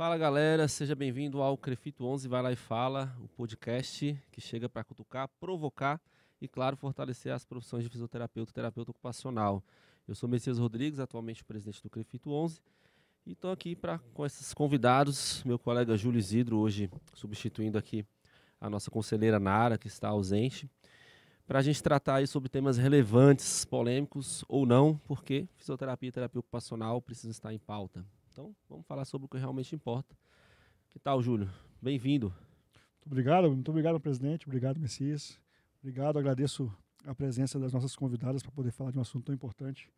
Fala galera, seja bem-vindo ao Crefito 11 Vai Lá e Fala, o podcast que chega para cutucar, provocar e, claro, fortalecer as profissões de fisioterapeuta e terapeuta ocupacional. Eu sou Messias Rodrigues, atualmente presidente do Crefito 11, e estou aqui com esses convidados, meu colega Júlio Isidro, hoje substituindo aqui a nossa conselheira Nara, que está ausente, para a gente tratar aí sobre temas relevantes, polêmicos ou não, porque fisioterapia e terapia ocupacional precisam estar em pauta. Então, vamos falar sobre o que realmente importa. Que tal, Júlio? Bem-vindo. Muito obrigado, presidente. Obrigado, Messias. Obrigado, agradeço a presença das nossas convidadas para poder falar de um assunto tão importante,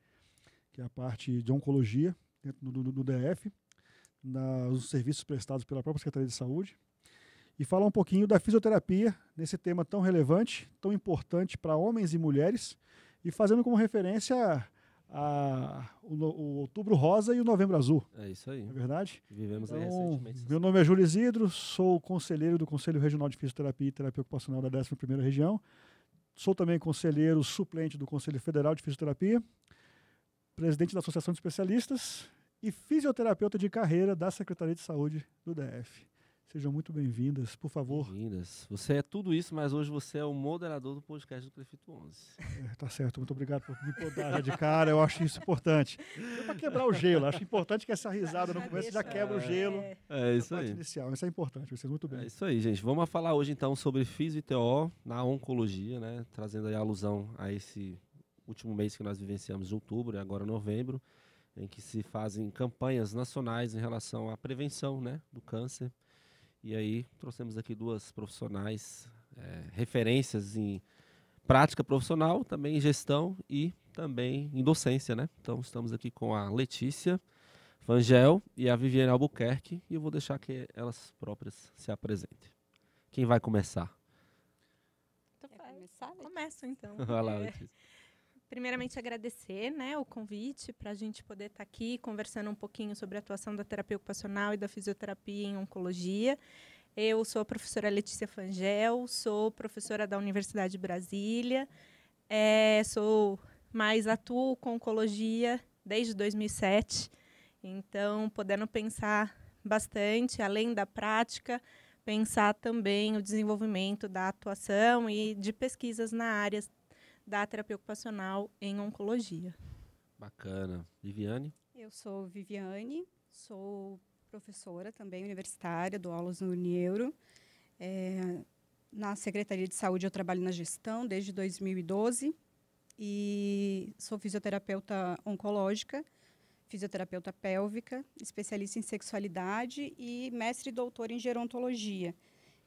que é a parte de oncologia dentro do DF, os serviços prestados pela própria Secretaria de Saúde, e falar um pouquinho da fisioterapia nesse tema tão relevante, tão importante para homens e mulheres, e fazendo como referência o Outubro Rosa e o Novembro Azul. É isso aí. Não é verdade? Vivemos aí Então, recentemente. meu nome é Júlio Isidro, sou conselheiro do Conselho Regional de Fisioterapia e Terapia Ocupacional da 11ª Região. Sou também conselheiro suplente do Conselho Federal de Fisioterapia, presidente da Associação de Especialistas e fisioterapeuta de carreira da Secretaria de Saúde do DF. Sejam muito bem-vindas, por favor. Bem-vindas. Você é tudo isso, mas hoje você é o moderador do podcast do Crefito 11. Tá certo, muito obrigado por me podar já de cara, eu acho isso importante. É para quebrar o gelo, acho importante que essa risada no começo já quebra o gelo. É isso aí. Inicial. Isso é importante, vocês muito bem. É isso aí, gente. Vamos falar hoje então sobre fisio e TO na oncologia, né? Trazendo aí a alusão a esse último mês que nós vivenciamos de outubro e agora novembro, em que se fazem campanhas nacionais em relação à prevenção, né, do câncer. E aí trouxemos aqui duas profissionais, referências em prática profissional, também em gestão e também em docência, né? Então estamos aqui com a Letícia Fangel e a Viviane Albuquerque e eu vou deixar que elas próprias se apresentem. Quem vai começar? Começo então. Vai lá, Letícia. Primeiramente agradecer, né, o convite para a gente poder estar aqui conversando um pouquinho sobre a atuação da terapia ocupacional e da fisioterapia em oncologia. Eu sou a professora Letícia Fangel, sou professora da Universidade de Brasília, atuo com oncologia desde 2007, então podendo pensar bastante, além da prática, pensar também o desenvolvimento da atuação e de pesquisas na área da terapia ocupacional em oncologia. Bacana. Viviane? Eu sou Viviane, sou professora também universitária, dou aulas no Unieuro. Na Secretaria de Saúde eu trabalho na gestão desde 2012 e sou fisioterapeuta oncológica, fisioterapeuta pélvica, especialista em sexualidade e mestre e doutora em gerontologia.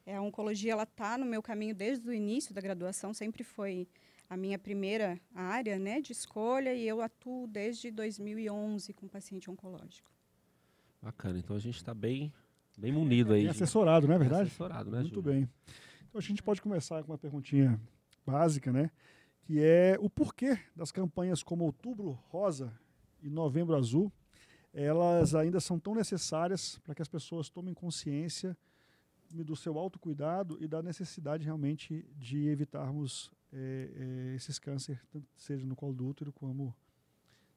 A oncologia está no meu caminho desde o início da graduação, sempre foi a minha primeira área, né, de escolha, e eu atuo desde 2011 com paciente oncológico. Bacana, então a gente está bem munido aí. Bem assessorado, não é verdade? Bem assessorado, né, Muito Júlio? bem. Então a gente pode começar com uma perguntinha básica, né, que é o porquê das campanhas como Outubro Rosa e Novembro Azul, elas ainda são tão necessárias para que as pessoas tomem consciência do seu autocuidado e da necessidade realmente de evitarmos esses cânceres, seja no colo do útero como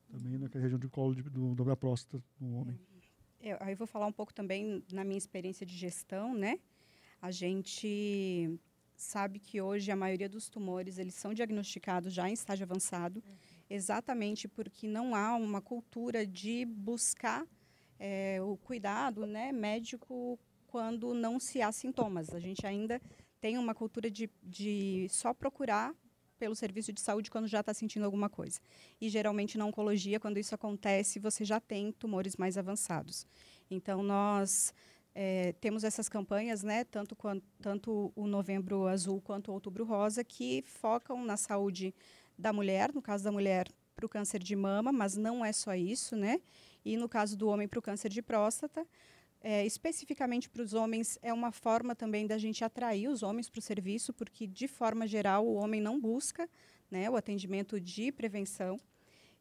também na região do colo da próstata no homem. Aí eu vou falar um pouco também na minha experiência de gestão, né? A gente sabe que hoje a maioria dos tumores eles são diagnosticados já em estágio avançado, exatamente porque não há uma cultura de buscar o cuidado, né, médico quando não se há sintomas. A gente ainda tem uma cultura de só procurar pelo serviço de saúde quando já está sentindo alguma coisa. E, geralmente, na oncologia, quando isso acontece, você já tem tumores mais avançados. Então, nós temos essas campanhas, né, tanto o Novembro Azul quanto o Outubro Rosa, que focam na saúde da mulher, no caso da mulher, para o câncer de mama, mas não é só isso, né? E, no caso do homem, para o câncer de próstata. Especificamente para os homens, é uma forma também da gente atrair os homens para o serviço, porque, de forma geral, o homem não busca, né, o atendimento de prevenção.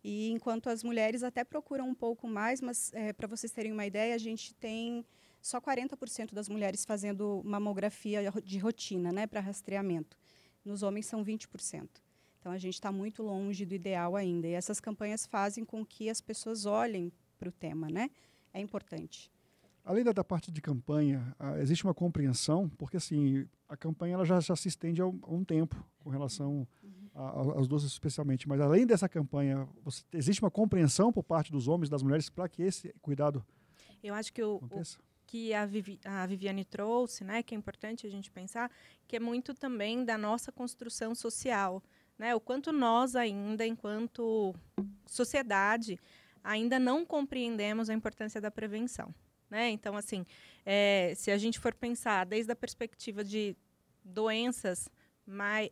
E enquanto as mulheres até procuram um pouco mais, mas, para vocês terem uma ideia, a gente tem só 40% das mulheres fazendo mamografia de rotina, né, para rastreamento. Nos homens são 20%. Então, a gente está muito longe do ideal ainda. E essas campanhas fazem com que as pessoas olhem para o tema, né? É importante. além da parte de campanha, existe uma compreensão, porque assim, a campanha ela já se estende há um tempo com relação aos doces especialmente, mas além dessa campanha, existe uma compreensão por parte dos homens e das mulheres para que esse cuidado Eu acho que aconteça? que a Viviane trouxe, né, que é importante a gente pensar, que é muito também da nossa construção social, né, o quanto nós ainda, enquanto sociedade, ainda não compreendemos a importância da prevenção, né? Então, assim, se a gente for pensar desde a perspectiva de doenças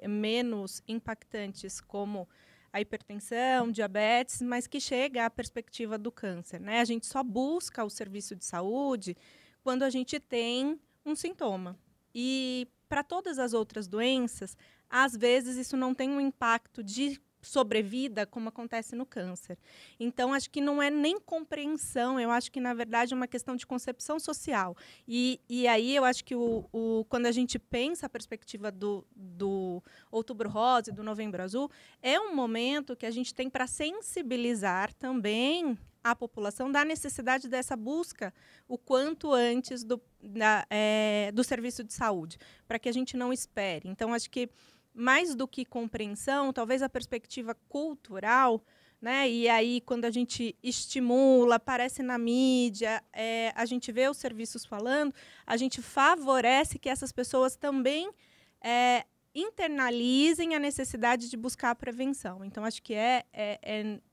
menos impactantes, como a hipertensão, diabetes, mas que chega à perspectiva do câncer, né? A gente só busca o serviço de saúde quando a gente tem um sintoma. E para todas as outras doenças, às vezes isso não tem um impacto de sobrevida como acontece no câncer. Então, acho que não é nem compreensão, eu acho que, na verdade, é uma questão de concepção social. E aí eu acho que quando a gente pensa a perspectiva do Outubro Rosa e do Novembro Azul, é um momento que a gente tem para sensibilizar também a população da necessidade dessa busca o quanto antes do serviço de saúde, para que a gente não espere. Então, acho que mais do que compreensão, talvez a perspectiva cultural, né? E aí, quando a gente estimula, aparece na mídia, a gente vê os serviços falando, a gente favorece que essas pessoas também internalizem a necessidade de buscar a prevenção. Então, acho que é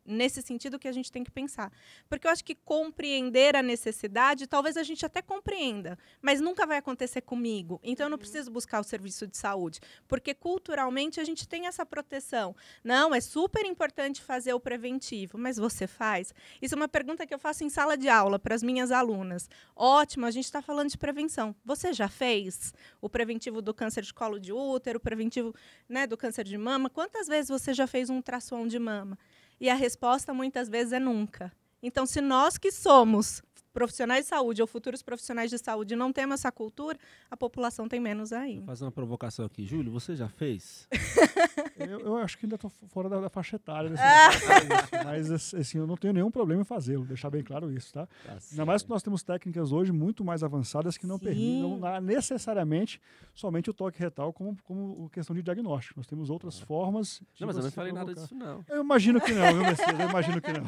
nesse sentido que a gente tem que pensar. Porque eu acho que compreender a necessidade, talvez a gente até compreenda, mas nunca vai acontecer comigo. Então, eu não preciso buscar o serviço de saúde. Porque, culturalmente, a gente tem essa proteção. Não, é super importante fazer o preventivo, mas você faz? Isso é uma pergunta que eu faço em sala de aula para as minhas alunas. Ótimo, a gente está falando de prevenção. Você já fez o preventivo do câncer de colo de útero, o preventivo, né, do câncer de mama? Quantas vezes você já fez um ultrassom de mama? E a resposta, muitas vezes, é nunca. Então, se nós que somos profissionais de saúde ou futuros profissionais de saúde não temos essa cultura, a população tem menos ainda. Vou fazer uma provocação aqui. Júlio, você já fez? Eu acho que ainda estou fora da faixa etária. Mas, assim, eu não tenho nenhum problema em fazê-lo, deixar bem claro isso, tá? Ainda mais que nós temos técnicas hoje muito mais avançadas que não permitem necessariamente somente o toque retal como questão de diagnóstico. Nós temos outras formas. Não, mas eu não falei nada disso, não. Eu imagino que não, viu, Messias? Eu imagino que não.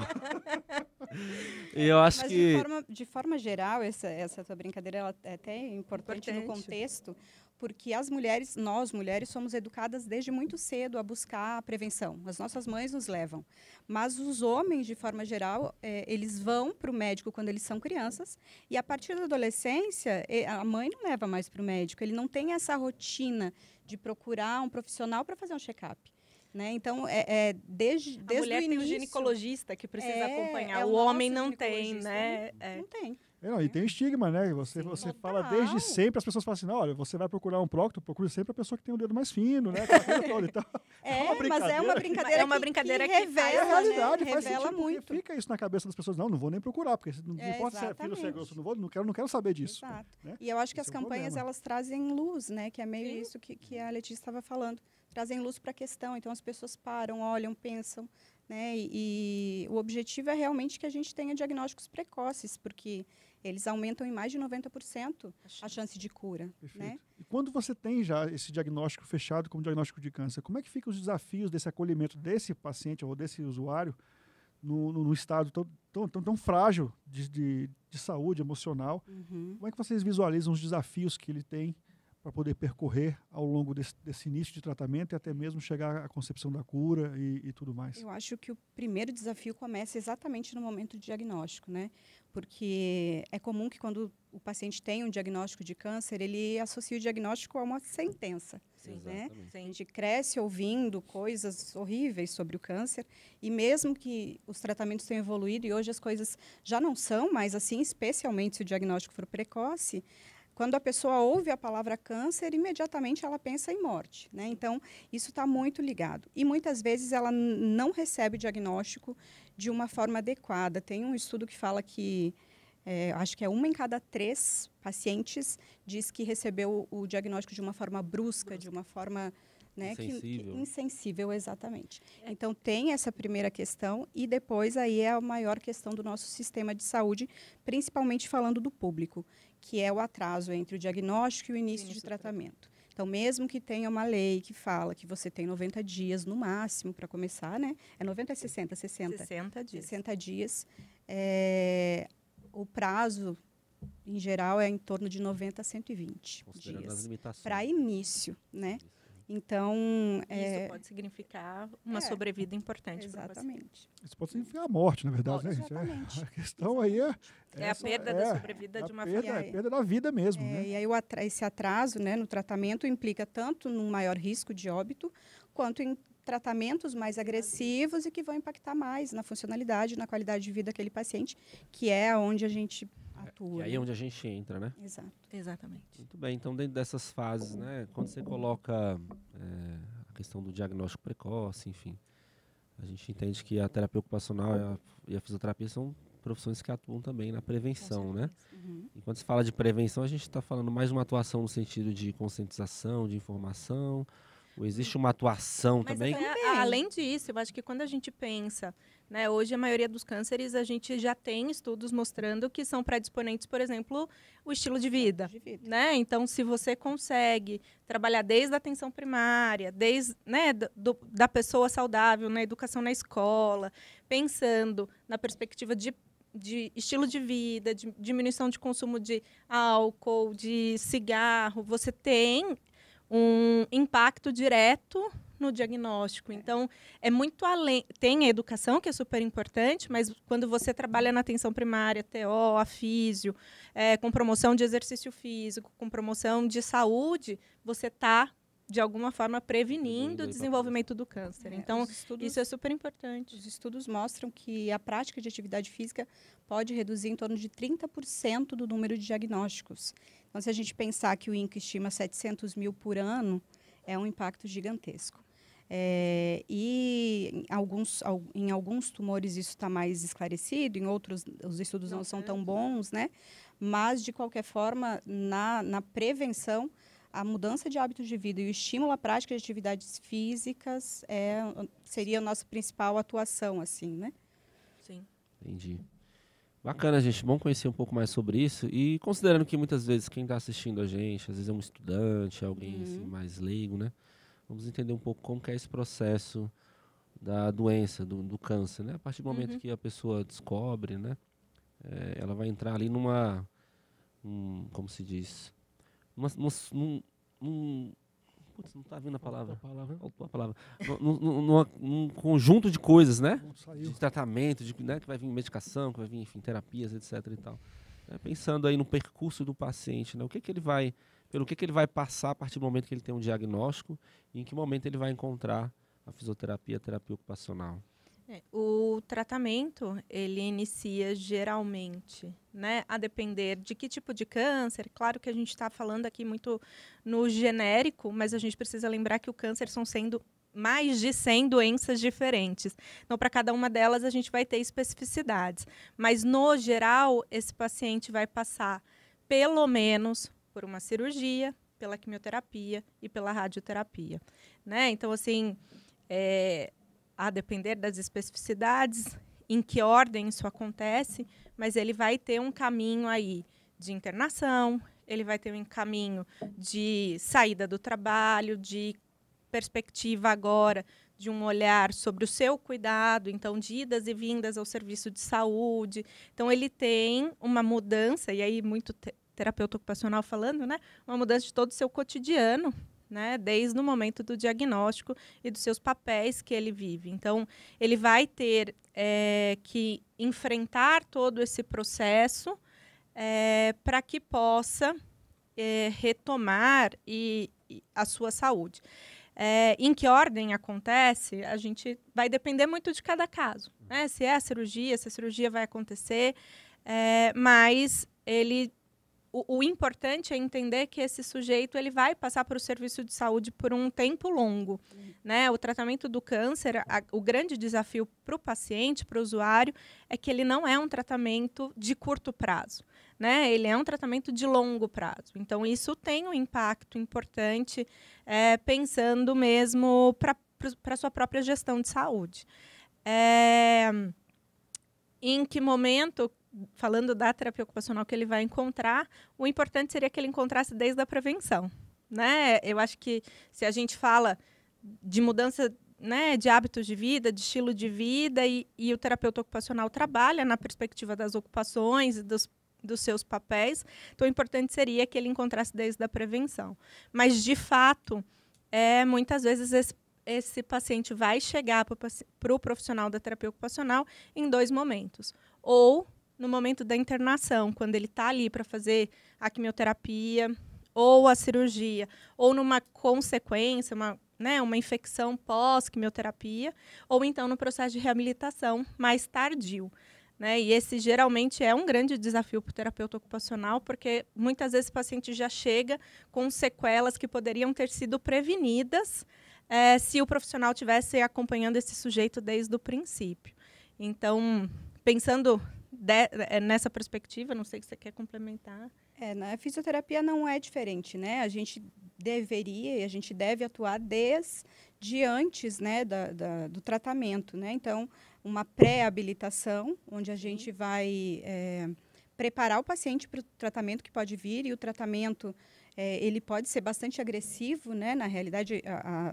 Eu acho mas que... de forma geral, essa tua brincadeira ela é até importante no contexto, porque nós mulheres, somos educadas desde muito cedo a buscar a prevenção. As nossas mães nos levam. Mas os homens, de forma geral, eles vão para o médico quando eles são crianças, e a partir da adolescência, a mãe não leva mais para o médico. Ele não tem essa rotina de procurar um profissional para fazer um check-up. Né? Então, desde a mulher o início, tem o ginecologista que precisa acompanhar. O homem não tem, né? Não tem. E tem estigma, né? Você fala desde sempre, as pessoas falam assim, olha, você vai procurar um procto, procure sempre a pessoa que tem o dedo mais fino, né? Então, mas é uma brincadeira que revela, a realidade, né? Faz revela sentido, muito. Fica isso na cabeça das pessoas, não vou nem procurar, porque não importa se é fino ou se é grosso, não quero saber disso. Exato. Né? E eu acho que as campanhas, elas trazem luz, né? Que é meio isso que a Letícia estava falando. Trazem luz para a questão, então as pessoas param, olham, pensam, né? E o objetivo é realmente que a gente tenha diagnósticos precoces, porque eles aumentam em mais de 90% a chance de cura. Né? E quando você tem já esse diagnóstico fechado como diagnóstico de câncer, como é que ficam os desafios desse acolhimento desse paciente ou desse usuário no estado tão frágil de saúde emocional? Como é que vocês visualizam os desafios que ele tem para poder percorrer ao longo desse início de tratamento e até mesmo chegar à concepção da cura e tudo mais? Eu acho que o primeiro desafio começa exatamente no momento do diagnóstico, né? Porque é comum que quando o paciente tem um diagnóstico de câncer, ele associa o diagnóstico a uma sentença. Sim, né? Sim. A gente cresce ouvindo coisas horríveis sobre o câncer, e mesmo que os tratamentos tenham evoluído, e hoje as coisas já não são mais assim, especialmente se o diagnóstico for precoce, quando a pessoa ouve a palavra câncer, imediatamente ela pensa em morte. Né? Então, isso está muito ligado. E muitas vezes ela não recebe o diagnóstico de uma forma adequada. Tem um estudo que fala que, acho que é 1 em cada 3 pacientes diz que recebeu o diagnóstico de uma forma brusca, de uma forma né? Insensível. Insensível, exatamente. Então, tem essa primeira questão e depois aí é a maior questão do nosso sistema de saúde, principalmente falando do público, que é o atraso entre o diagnóstico e o início de tratamento. Então, mesmo que tenha uma lei que fala que você tem 90 dias no máximo para começar, né? É 90 ou 60? 60 dias. 60 dias. O prazo, em geral, é em torno de 90 a 120 dias para início, né? Então, isso pode significar uma sobrevida importante. Exatamente. Isso pode significar a morte, na verdade, né? Exatamente. A questão aí é a perda da sobrevida de uma família. É a perda da vida mesmo, né? E aí esse atraso, né, no tratamento implica tanto num maior risco de óbito, quanto em tratamentos mais agressivos e que vão impactar mais na funcionalidade, na qualidade de vida daquele paciente, que é onde a gente atua. E aí é onde a gente entra, né? Exato. Exatamente. Muito bem, então dentro dessas fases, né, quando você coloca a questão do diagnóstico precoce, enfim, a gente entende que a terapia ocupacional e a fisioterapia são profissões que atuam também na prevenção, né? Uhum. E quando se fala de prevenção, a gente está falando mais de uma atuação no sentido de conscientização, de informação, ou existe uma atuação Mas também? Além disso, eu acho que quando a gente pensa, né, hoje a maioria dos cânceres a gente já tem estudos mostrando que são predisponentes, por exemplo, o estilo de vida. Né? Então, se você consegue trabalhar desde a atenção primária, desde, né, da pessoa saudável, na educação na escola, pensando na perspectiva de estilo de vida, de diminuição de consumo de álcool, de cigarro, você tem um impacto direto no diagnóstico. Então, é muito além. Tem a educação, que é super importante, mas quando você trabalha na atenção primária, TO, a físio, com promoção de exercício físico, com promoção de saúde, você está, de alguma forma, prevenindo o desenvolvimento do câncer. Então, isso é super importante. Os estudos mostram que a prática de atividade física pode reduzir em torno de 30% do número de diagnósticos. Então, se a gente pensar que o INCA estima 700 mil por ano, é um impacto gigantesco. E em alguns tumores isso está mais esclarecido, em outros os estudos não são tão bons, né? Mas, de qualquer forma, na prevenção, a mudança de hábitos de vida e o estímulo à prática de atividades físicas seria a nossa principal atuação, assim, né? Sim. Entendi. Bacana, gente. Bom conhecer um pouco mais sobre isso. E considerando que muitas vezes quem está assistindo a gente, às vezes é um estudante, alguém assim, mais leigo, né? Vamos entender um pouco como que é esse processo da doença, do câncer, né? A partir do momento que a pessoa descobre, né? Ela vai entrar ali como se diz? Putz, não está vindo a palavra. Faltou a palavra. Num conjunto de coisas, né? De tratamento, né? Que vai vir medicação, que vai vir, enfim, terapias, etc. e tal. Pensando aí no percurso do paciente, né? Pelo que ele vai passar a partir do momento que ele tem um diagnóstico e em que momento ele vai encontrar a fisioterapia, a terapia ocupacional. O tratamento, ele inicia geralmente, né, a depender de que tipo de câncer. Claro que a gente está falando aqui muito no genérico, mas a gente precisa lembrar que o câncer são mais de 100 doenças diferentes. Então, para cada uma delas, a gente vai ter especificidades. Mas, no geral, esse paciente vai passar, pelo menos, por uma cirurgia, pela quimioterapia e pela radioterapia. Né? Então, assim, a depender das especificidades, em que ordem isso acontece, mas ele vai ter um caminho aí de internação, ele vai ter um caminho de saída do trabalho, de perspectiva agora de um olhar sobre o seu cuidado, então de idas e vindas ao serviço de saúde. Então ele tem uma mudança, e aí muito terapeuta ocupacional falando, né? Uma mudança de todo o seu cotidiano, né, desde o momento do diagnóstico e dos seus papéis que ele vive. Então, ele vai ter que enfrentar todo esse processo para que possa retomar a sua saúde. Em que ordem acontece, a gente vai depender muito de cada caso. Né? Se a cirurgia vai acontecer, mas o importante é entender que esse sujeito ele vai passar para o serviço de saúde por um tempo longo. Né? O tratamento do câncer, o grande desafio para o paciente, para o usuário, é que ele não é um tratamento de curto prazo. Né? Ele é um tratamento de longo prazo. Então, isso tem um impacto importante, pensando mesmo para a sua própria gestão de saúde. Em que momento, falando da terapia ocupacional que ele vai encontrar, o importante seria que ele encontrasse desde a prevenção. Né? Eu acho que se a gente fala de mudança, né, de hábitos de vida, de estilo de vida, e o terapeuta ocupacional trabalha na perspectiva das ocupações e dos seus papéis, então o importante seria que ele encontrasse desde a prevenção. Mas, de fato, muitas vezes esse paciente vai chegar para o profissional da terapia ocupacional em 2 momentos. Ou no momento da internação, quando ele está ali para fazer a quimioterapia ou a cirurgia, ou numa consequência, uma infecção pós-quimioterapia, ou então no processo de reabilitação mais tardio. Né? E esse geralmente é um grande desafio para o terapeuta ocupacional, porque muitas vezes o paciente já chega com sequelas que poderiam ter sido prevenidas se o profissional estivesse acompanhando esse sujeito desde o princípio. Então, pensando nessa perspectiva, não sei se você quer complementar. Na fisioterapia não é diferente, né? A gente deveria e a gente deve atuar desde antes, né, do tratamento, né? Então, uma pré-habilitação, onde a gente vai preparar o paciente para o tratamento que pode vir, e o tratamento ele pode ser bastante agressivo, né? Na realidade,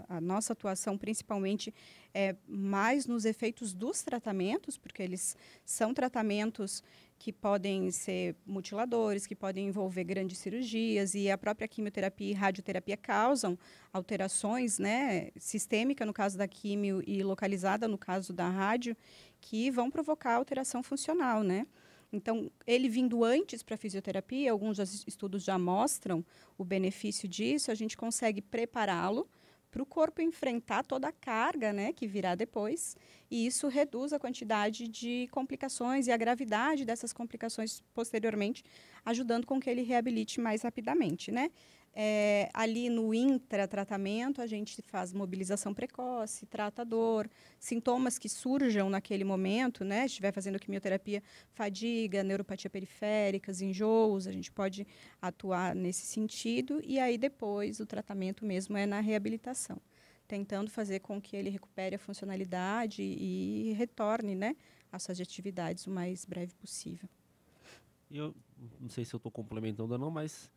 a nossa atuação principalmente é mais nos efeitos dos tratamentos, porque eles são tratamentos que podem ser mutiladores, que podem envolver grandes cirurgias, e a própria quimioterapia e radioterapia causam alterações, né, sistêmica no caso da quimio e localizada no caso da rádio, que vão provocar alteração funcional, né? Então, ele vindo antes para a fisioterapia, alguns estudos já mostram o benefício disso, a gente consegue prepará-lo para o corpo enfrentar toda a carga, né, que virá depois, e isso reduz a quantidade de complicações e a gravidade dessas complicações posteriormente, ajudando com que ele reabilite mais rapidamente, né? Ali no intratratamento, a gente faz mobilização precoce, trata a dor, sintomas que surjam naquele momento, né? Se estiver fazendo quimioterapia, fadiga, neuropatia periféricas, enjoos, a gente pode atuar nesse sentido, e aí depois o tratamento mesmo é na reabilitação, tentando fazer com que ele recupere a funcionalidade e retorne, né, às suas atividades o mais breve possível. Eu não sei se eu estou complementando ou não, mas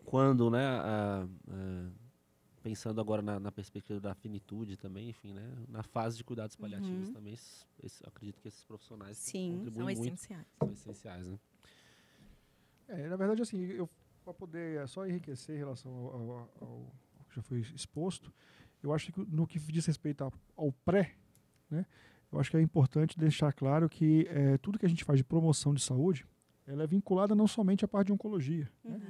quando, né, pensando agora na perspectiva da finitude também, enfim, né, na fase de cuidados paliativos também, acredito que esses profissionais contribuem muito. São essenciais, né? Na verdade, assim, para poder só enriquecer em relação ao que já foi exposto, eu acho que no que diz respeito ao pré, né, eu acho que é importante deixar claro que tudo que a gente faz de promoção de saúde, ela é vinculada não somente à parte de oncologia, né?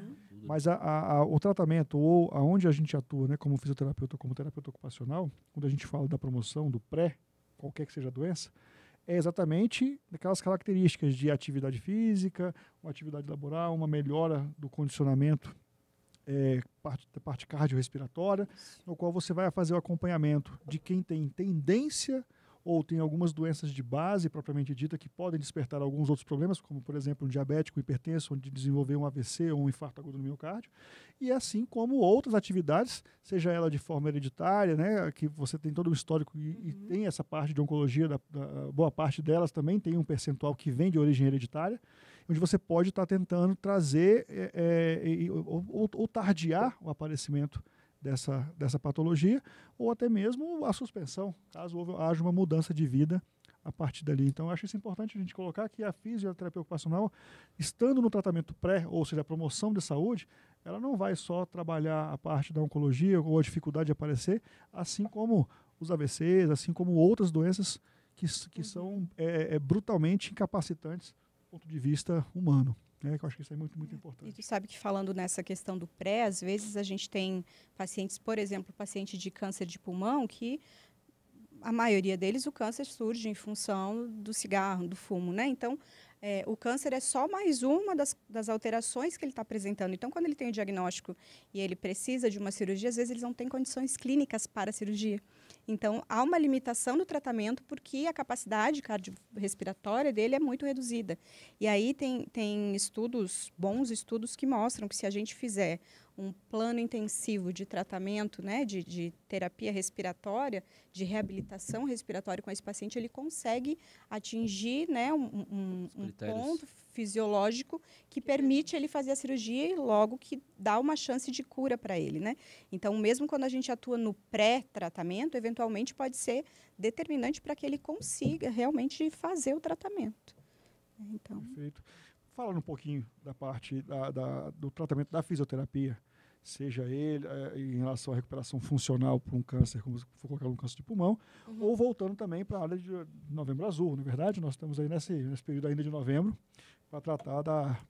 Mas o tratamento, ou aonde a gente atua, né, como fisioterapeuta, como terapeuta ocupacional, quando a gente fala da promoção, do pré, qualquer que seja a doença, é exatamente aquelas características de atividade física, uma atividade laboral, uma melhora do condicionamento, parte cardiorrespiratória, no qual você vai fazer o acompanhamento de quem tem tendência ou tem algumas doenças de base, propriamente dita, que podem despertar alguns outros problemas, como, por exemplo, um diabético hipertenso, onde desenvolver um AVC ou um infarto agudo no miocárdio, e assim como outras atividades, seja ela de forma hereditária, né, que você tem todo o histórico e tem essa parte de oncologia, boa parte delas também tem um percentual que vem de origem hereditária, onde você pode estar tentando trazer ou tardiar o aparecimento dessa patologia, ou até mesmo a suspensão, caso haja uma mudança de vida a partir dali. Então, eu acho isso importante a gente colocar que a fisioterapia ocupacional, estando no tratamento pré, ou seja, a promoção de saúde, ela não vai só trabalhar a parte da oncologia ou a dificuldade de aparecer, assim como os AVCs, assim como outras doenças que são brutalmente incapacitantes do ponto de vista humano. Que eu acho que isso é muito, muito importante. E tu sabe que falando nessa questão do pré, às vezes a gente tem pacientes, por exemplo, paciente de câncer de pulmão, que a maioria deles o câncer surge em função do cigarro, do fumo, né? Então, o câncer é só mais uma das alterações que ele está apresentando. Então, quando ele tem o diagnóstico e ele precisa de uma cirurgia, às vezes eles não têm condições clínicas para a cirurgia. Então, há uma limitação no tratamento porque a capacidade cardiorrespiratória dele é muito reduzida. E aí tem estudos, bons estudos, que mostram que se a gente fizer um plano intensivo de tratamento, né, de terapia respiratória, de reabilitação respiratória com esse paciente, ele consegue atingir, né, um ponto fisiológico que permite ele fazer a cirurgia e logo que dá uma chance de cura para ele, né? Então, mesmo quando a gente atua no pré-tratamento, eventualmente pode ser determinante para que ele consiga realmente fazer o tratamento. Então... Perfeito. Falando um pouquinho da parte do tratamento da fisioterapia, seja ele em relação à recuperação funcional para um câncer, como se for colocar um câncer de pulmão, ou voltando também para a área de Novembro Azul, não é verdade? Nós estamos aí nesse período ainda de novembro para tratar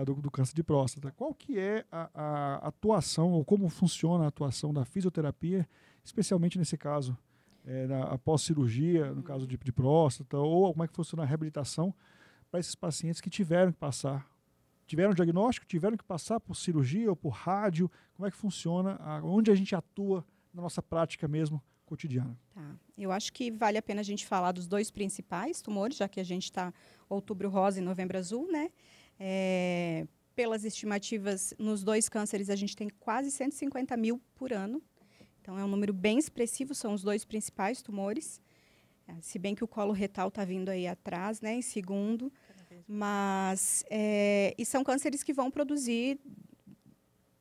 do câncer de próstata. Qual que é a atuação, ou como funciona a atuação da fisioterapia, especialmente nesse caso, após cirurgia, no caso de próstata, ou como é que funciona a reabilitação para esses pacientes que tiveram diagnóstico, tiveram que passar por cirurgia ou por rádio? Como é que funciona? Onde a gente atua na nossa prática mesmo cotidiana? Tá. Eu acho que vale a pena a gente falar dos dois principais tumores, já que a gente está outubro rosa e novembro azul, né? Pelas estimativas, nos dois cânceres a gente tem quase 150 mil por ano. Então é um número bem expressivo, são os dois principais tumores. Se bem que o colo retal está vindo aí atrás, né, em segundo. Mas e são cânceres que vão produzir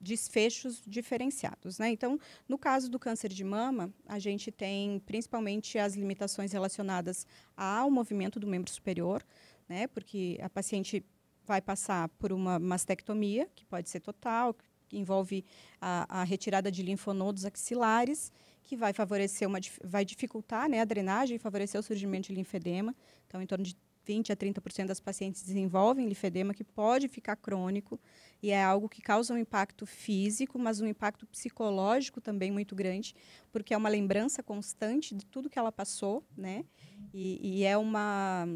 desfechos diferenciados, né? Então, no caso do câncer de mama, a gente tem principalmente as limitações relacionadas ao movimento do membro superior, né? Porque a paciente vai passar por uma mastectomia, que pode ser total, que envolve a retirada de linfonodos axilares, que vai favorecer vai dificultar, né, a drenagem e favorecer o surgimento de linfedema. Então, em torno de 20 a 30% das pacientes desenvolvem linfedema, que pode ficar crônico, e é algo que causa um impacto físico, mas um impacto psicológico também muito grande, porque é uma lembrança constante de tudo que ela passou, né? E é uma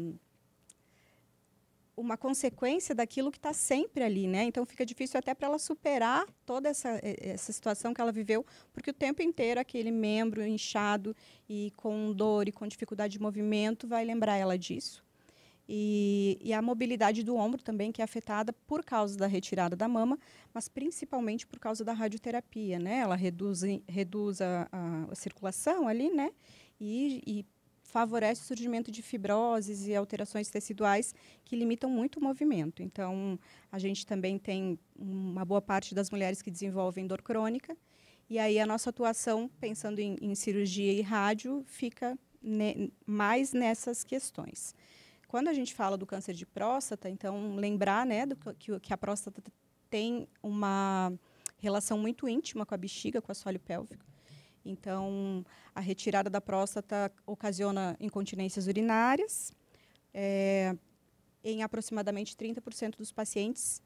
consequência daquilo que está sempre ali, né? Então, fica difícil até para ela superar toda essa situação que ela viveu, porque o tempo inteiro aquele membro inchado e com dor e com dificuldade de movimento vai lembrar ela disso. E a mobilidade do ombro também, que é afetada por causa da retirada da mama, mas principalmente por causa da radioterapia, né? Ela reduz a circulação ali, né? E favorece o surgimento de fibroses e alterações teciduais que limitam muito o movimento. Então, a gente também tem uma boa parte das mulheres que desenvolvem dor crônica, e aí a nossa atuação, pensando em cirurgia e rádio, fica mais nessas questões. Quando a gente fala do câncer de próstata, então, lembrar, né, que a próstata tem uma relação muito íntima com a bexiga, com o assoalho pélvico. Então, a retirada da próstata ocasiona incontinências urinárias em aproximadamente 30% dos pacientes.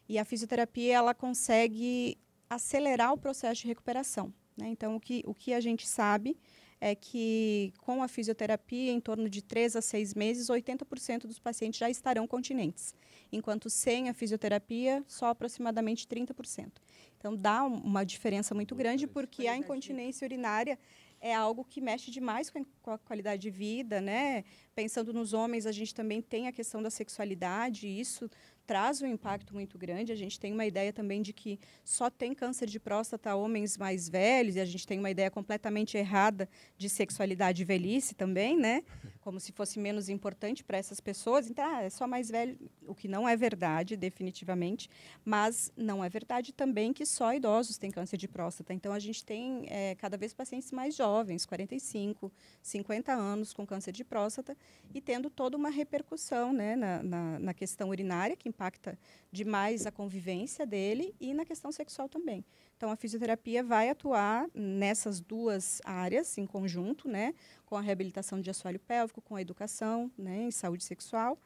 E a fisioterapia ela consegue acelerar o processo de recuperação, né? Então, o que a gente sabe é que, com a fisioterapia, em torno de 3 a 6 meses, 80% dos pacientes já estarão continentes, enquanto sem a fisioterapia, só aproximadamente 30%. Então, dá uma diferença muito grande, porque a incontinência urinária é algo que mexe demais com a qualidade de vida, né? Pensando nos homens, a gente também tem a questão da sexualidade, e isso traz um impacto muito grande. A gente tem uma ideia também de que só tem câncer de próstata homens mais velhos, e a gente tem uma ideia completamente errada de sexualidade e velhice também, né? Como se fosse menos importante para essas pessoas. Então, é só mais velho, o que não é verdade, definitivamente, mas não é verdade também que só idosos têm câncer de próstata. Então, a gente tem cada vez pacientes mais jovens, 45, 50 anos, com câncer de próstata, e tendo toda uma repercussão, né, na questão urinária, que impacta demais a convivência dele, e na questão sexual também. Então, a fisioterapia vai atuar nessas duas áreas em conjunto, né, com a reabilitação de assoalho pélvico, com a educação, né, em saúde sexual,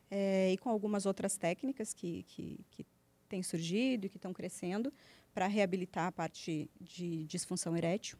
e com algumas outras técnicas que têm surgido e que estão crescendo para reabilitar a parte de disfunção erétil.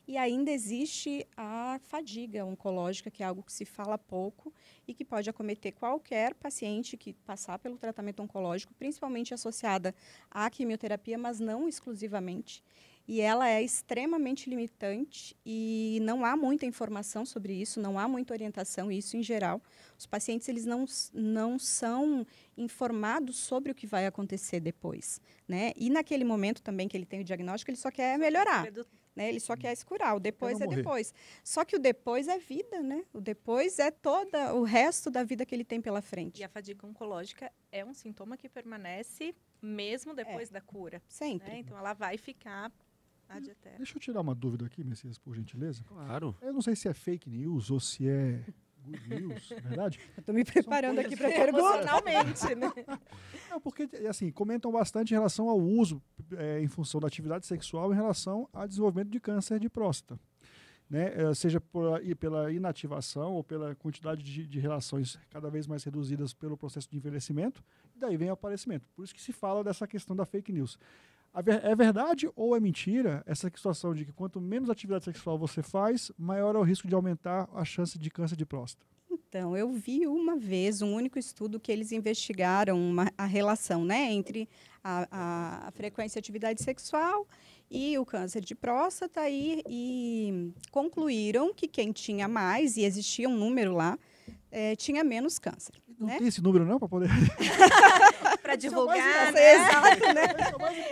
E ainda existe a fadiga oncológica, que é algo que se fala pouco e que pode acometer qualquer paciente que passar pelo tratamento oncológico, principalmente associada à quimioterapia, mas não exclusivamente. E ela é extremamente limitante e não há muita informação sobre isso, não há muita orientação, e isso em geral. Os pacientes eles não são informados sobre o que vai acontecer depois, né? E naquele momento também que ele tem o diagnóstico, ele só quer melhorar, né? Ele só quer se curar, o depois é depois. Só que o depois é vida, né? O depois é todo o resto da vida que ele tem pela frente. E a fadiga oncológica é um sintoma que permanece mesmo depois da cura. Sempre. Né? Então, ela vai ficar ad eterno. Deixa eu tirar uma dúvida aqui, Messias, por gentileza. Claro. Eu não sei se é fake news ou se é good news, é verdade? Eu estou me preparando aqui para a pergunta. Emocionalmente, né? Não, porque, assim, comentam bastante em relação ao uso em função da atividade sexual em relação ao desenvolvimento de câncer de próstata. Né? Seja pela inativação ou pela quantidade de relações cada vez mais reduzidas pelo processo de envelhecimento, e daí vem o aparecimento. Por isso que se fala dessa questão da fake news. É verdade ou é mentira essa situação de que quanto menos atividade sexual você faz, maior é o risco de aumentar a chance de câncer de próstata? Então, eu vi uma vez um único estudo que eles investigaram a relação, né, entre a frequência de atividade sexual e o câncer de próstata e concluíram que quem tinha mais, e existia um número lá, tinha menos câncer. Não né? tem esse número não para poder... Para divulgar, né? Exato, né?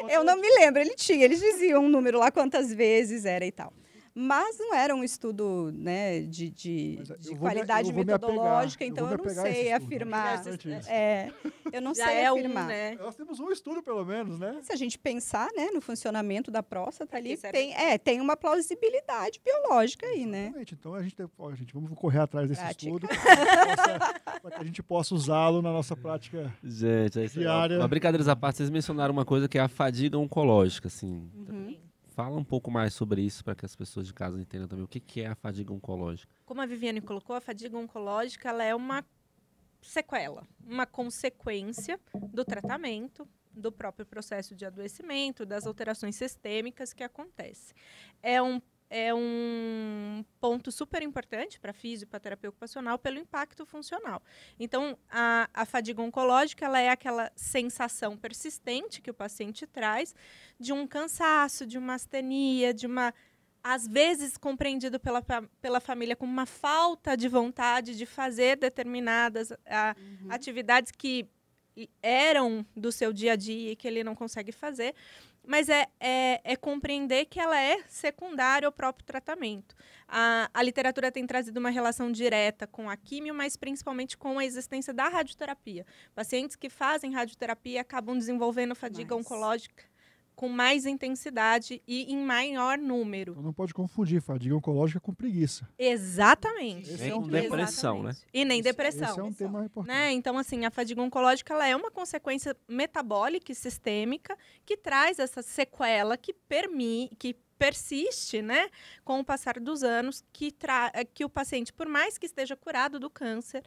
Eu não me lembro, eles diziam um número lá, quantas vezes era e tal. Mas não era um estudo, né, de qualidade metodológica, então eu não sei afirmar. Eu não sei afirmar. Né? Nós temos um estudo, pelo menos, né? Se a gente pensar, né, no funcionamento da próstata, ali tem uma plausibilidade biológica aí, né? Exatamente. Então a gente vamos correr atrás desse estudo para que a gente possa usá-lo na nossa prática diária. Uma brincadeiras à parte, vocês mencionaram uma coisa que é a fadiga oncológica, assim. Fala um pouco mais sobre isso para que as pessoas de casa entendam também o que é a fadiga oncológica. Como a Viviane colocou, a fadiga oncológica ela é uma sequela, uma consequência do tratamento, do próprio processo de adoecimento, das alterações sistêmicas que acontecem. É um ponto super importante para a fisio e para a terapia ocupacional pelo impacto funcional. Então, a fadiga oncológica ela é aquela sensação persistente que o paciente traz de um cansaço, de uma astenia, às vezes compreendido pela família como uma falta de vontade de fazer determinadas atividades que eram do seu dia a dia e que ele não consegue fazer. Mas é compreender que ela é secundária ao próprio tratamento. A literatura tem trazido uma relação direta com a quimio, mas principalmente com a existência da radioterapia. Pacientes que fazem radioterapia acabam desenvolvendo fadiga oncológica com mais intensidade e em maior número. Então não pode confundir fadiga oncológica com preguiça. Exatamente. Nem depressão, né? E nem depressão. Esse é um tema importante. Né? Então, assim, a fadiga oncológica ela é uma consequência metabólica e sistêmica que traz essa sequela que persiste, né, com o passar dos anos, que o paciente, por mais que esteja curado do câncer,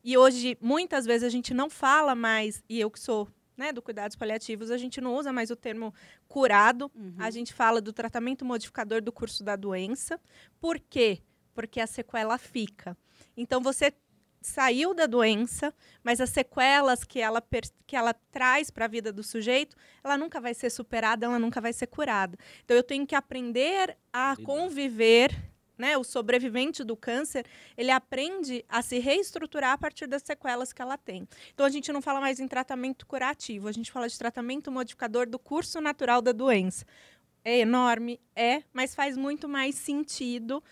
e hoje, muitas vezes, a gente não fala mais, e eu que sou do cuidados paliativos, a gente não usa mais o termo curado, a gente fala do tratamento modificador do curso da doença. Por quê? Porque a sequela fica. Então, você saiu da doença, mas as sequelas que ela traz para a vida do sujeito, ela nunca vai ser superada, ela nunca vai ser curada. Então, eu tenho que aprender a conviver. Né, o sobrevivente do câncer, ele aprende a se reestruturar a partir das sequelas que ela tem. Então, a gente não fala mais em tratamento curativo, a gente fala de tratamento modificador do curso natural da doença. É enorme, mas faz muito mais sentido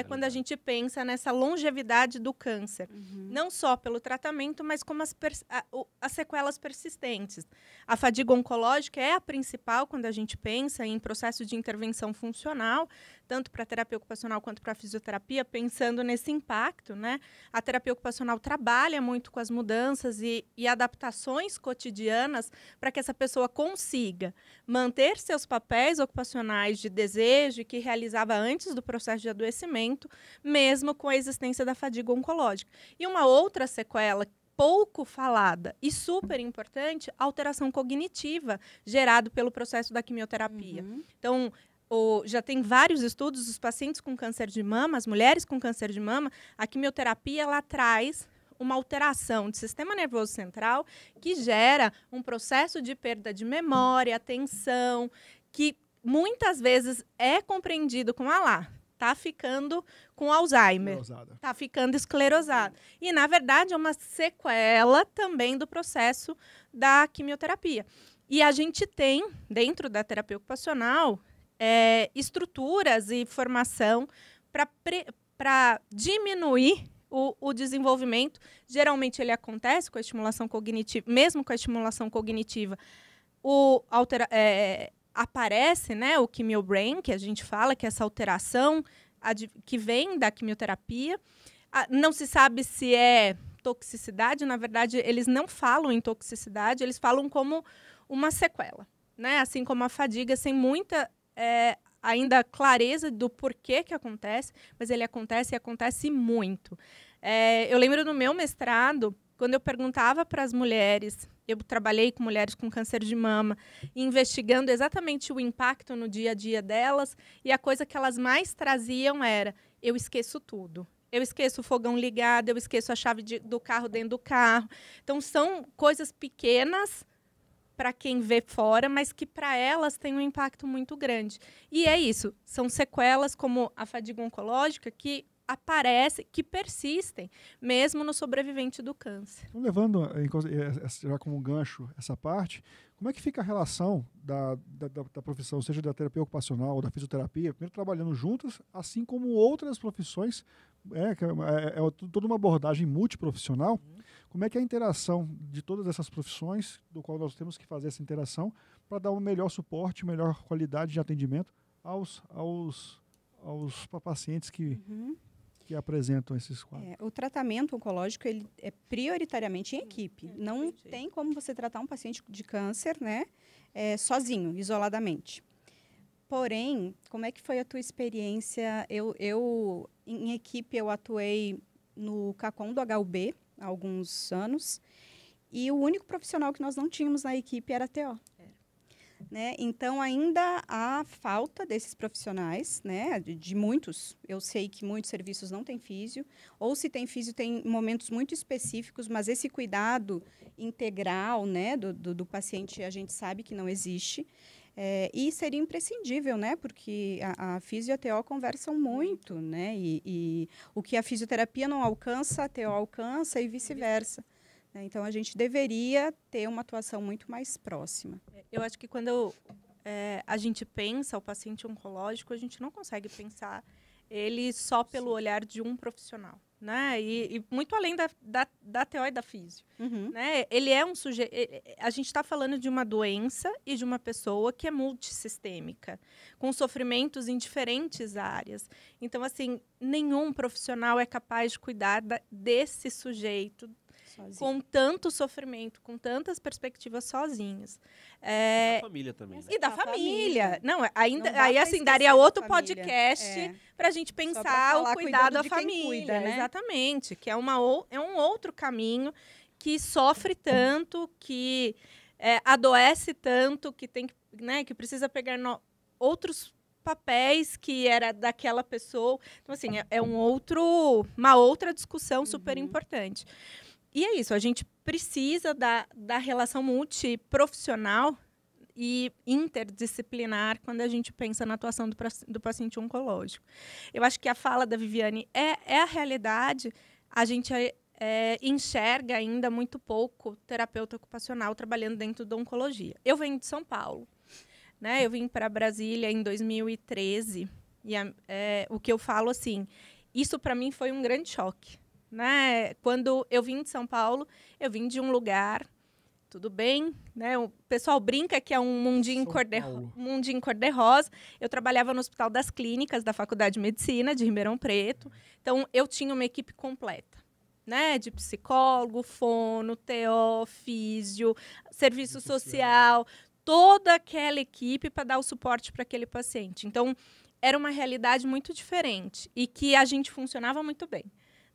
quando a gente pensa nessa longevidade do câncer. Não só pelo tratamento, mas como as sequelas persistentes. A fadiga oncológica é a principal quando a gente pensa em processo de intervenção funcional, tanto para a terapia ocupacional quanto para a fisioterapia, pensando nesse impacto, né? A terapia ocupacional trabalha muito com as mudanças e adaptações cotidianas para que essa pessoa consiga manter seus papéis ocupacionais de desejo que realizava antes do processo de adoecimento, mesmo com a existência da fadiga oncológica. E uma outra sequela pouco falada e super importante, a alteração cognitiva gerada pelo processo da quimioterapia. Então, já tem vários estudos, os pacientes com câncer de mama, as mulheres com câncer de mama, a quimioterapia ela traz uma alteração do sistema nervoso central que gera um processo de perda de memória, atenção, que muitas vezes é compreendido como, tá ficando com Alzheimer, tá ficando esclerosado. E, na verdade, é uma sequela também do processo da quimioterapia. E a gente tem, dentro da terapia ocupacional, estruturas e formação para diminuir o desenvolvimento. Geralmente, ele acontece com a estimulação cognitiva, mesmo com a estimulação cognitiva, aparece, né, o quimiobrain, que a gente fala, que é essa alteração que vem da quimioterapia. Não se sabe se é toxicidade, na verdade, eles não falam em toxicidade, eles falam como uma sequela, né? Assim como a fadiga, sem muita ainda clareza do porquê que acontece, mas ele acontece e acontece muito. Eu lembro no meu mestrado, quando eu perguntava para as mulheres, eu trabalhei com mulheres com câncer de mama, investigando exatamente o impacto no dia a dia delas, e a coisa que elas mais traziam era: eu esqueço tudo. Eu esqueço o fogão ligado, eu esqueço a chave do carro dentro do carro. Então, são coisas pequenas para quem vê fora, mas que para elas tem um impacto muito grande. E é isso, são sequelas como a fadiga oncológica que aparecem, que persistem, mesmo no sobrevivente do câncer. Então, levando já como gancho essa parte, como é que fica a relação da profissão, seja da terapia ocupacional ou da fisioterapia, primeiro trabalhando juntas, assim como outras profissões, toda uma abordagem multiprofissional. Como é que é a interação de todas essas profissões, do qual nós temos que fazer essa interação para dar um melhor suporte, melhor qualidade de atendimento aos pacientes que apresentam esses quadros? O tratamento oncológico ele é prioritariamente em equipe. Não tem como você tratar um paciente de câncer, né, sozinho, isoladamente. Porém, como é que foi a tua experiência? Eu em equipe, eu atuei no CACOM do HUB há alguns anos, e o único profissional que nós não tínhamos na equipe era a TO. Né? Então, ainda há falta desses profissionais, né? De muitos. Eu sei que muitos serviços não têm físio, ou se tem físio, tem momentos muito específicos, mas esse cuidado integral, né, do paciente, a gente sabe que não existe. E seria imprescindível, né? Porque a físio e a TO conversam muito, né? E o que a fisioterapia não alcança, a TO alcança e vice-versa. Então, a gente deveria ter uma atuação muito mais próxima. Eu acho que quando a gente pensa o paciente oncológico, a gente não consegue pensar ele só pelo olhar de um profissional, né? E muito além da TO e da físio. Né? Ele é um sujeito... A gente está falando de uma doença e de uma pessoa que é multissistêmica, com sofrimentos em diferentes áreas. Então, assim, nenhum profissional é capaz de cuidar desse sujeito sozinho, com tanto sofrimento, com tantas perspectivas sozinhos. Da família também. Né? E da família. Não, ainda, não aí assim, daria outro podcast para a gente pra pensar o cuidado da família. Cuida, né? Exatamente, que é um outro caminho que sofre tanto, que adoece tanto, que tem que precisa pegar outros papéis que era daquela pessoa. Então, assim, uma outra discussão super importante. E é isso, a gente precisa da relação multiprofissional e interdisciplinar quando a gente pensa na atuação do paciente oncológico. Eu acho que a fala da Viviane é a realidade. A gente enxerga ainda muito pouco terapeuta ocupacional trabalhando dentro da oncologia. Eu venho de São Paulo, né? Eu vim para Brasília em 2013 e o que eu falo assim, isso para mim foi um grande choque. Né? Quando eu vim de São Paulo, eu vim de um lugar, tudo bem, né? O pessoal brinca que é um mundinho cor-de-rosa. Eu trabalhava no Hospital das Clínicas da Faculdade de Medicina de Ribeirão Preto. Então, eu tinha uma equipe completa, né? De psicólogo, fono, TO, físio, serviço social, toda aquela equipe para dar o suporte para aquele paciente. Então, era uma realidade muito diferente e que a gente funcionava muito bem.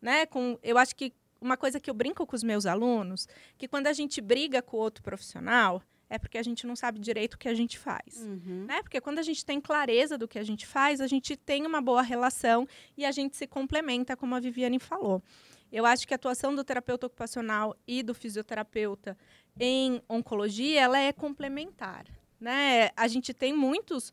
Né? Eu acho que uma coisa que eu brinco com os meus alunos, que quando a gente briga com outro profissional, é porque a gente não sabe direito o que a gente faz. Uhum. Né? Porque quando a gente tem clareza do que a gente faz, a gente tem uma boa relação e a gente se complementa, como a Viviane falou. Eu acho que a atuação do terapeuta ocupacional e do fisioterapeuta em oncologia, ela é complementar. Né? A gente tem muitas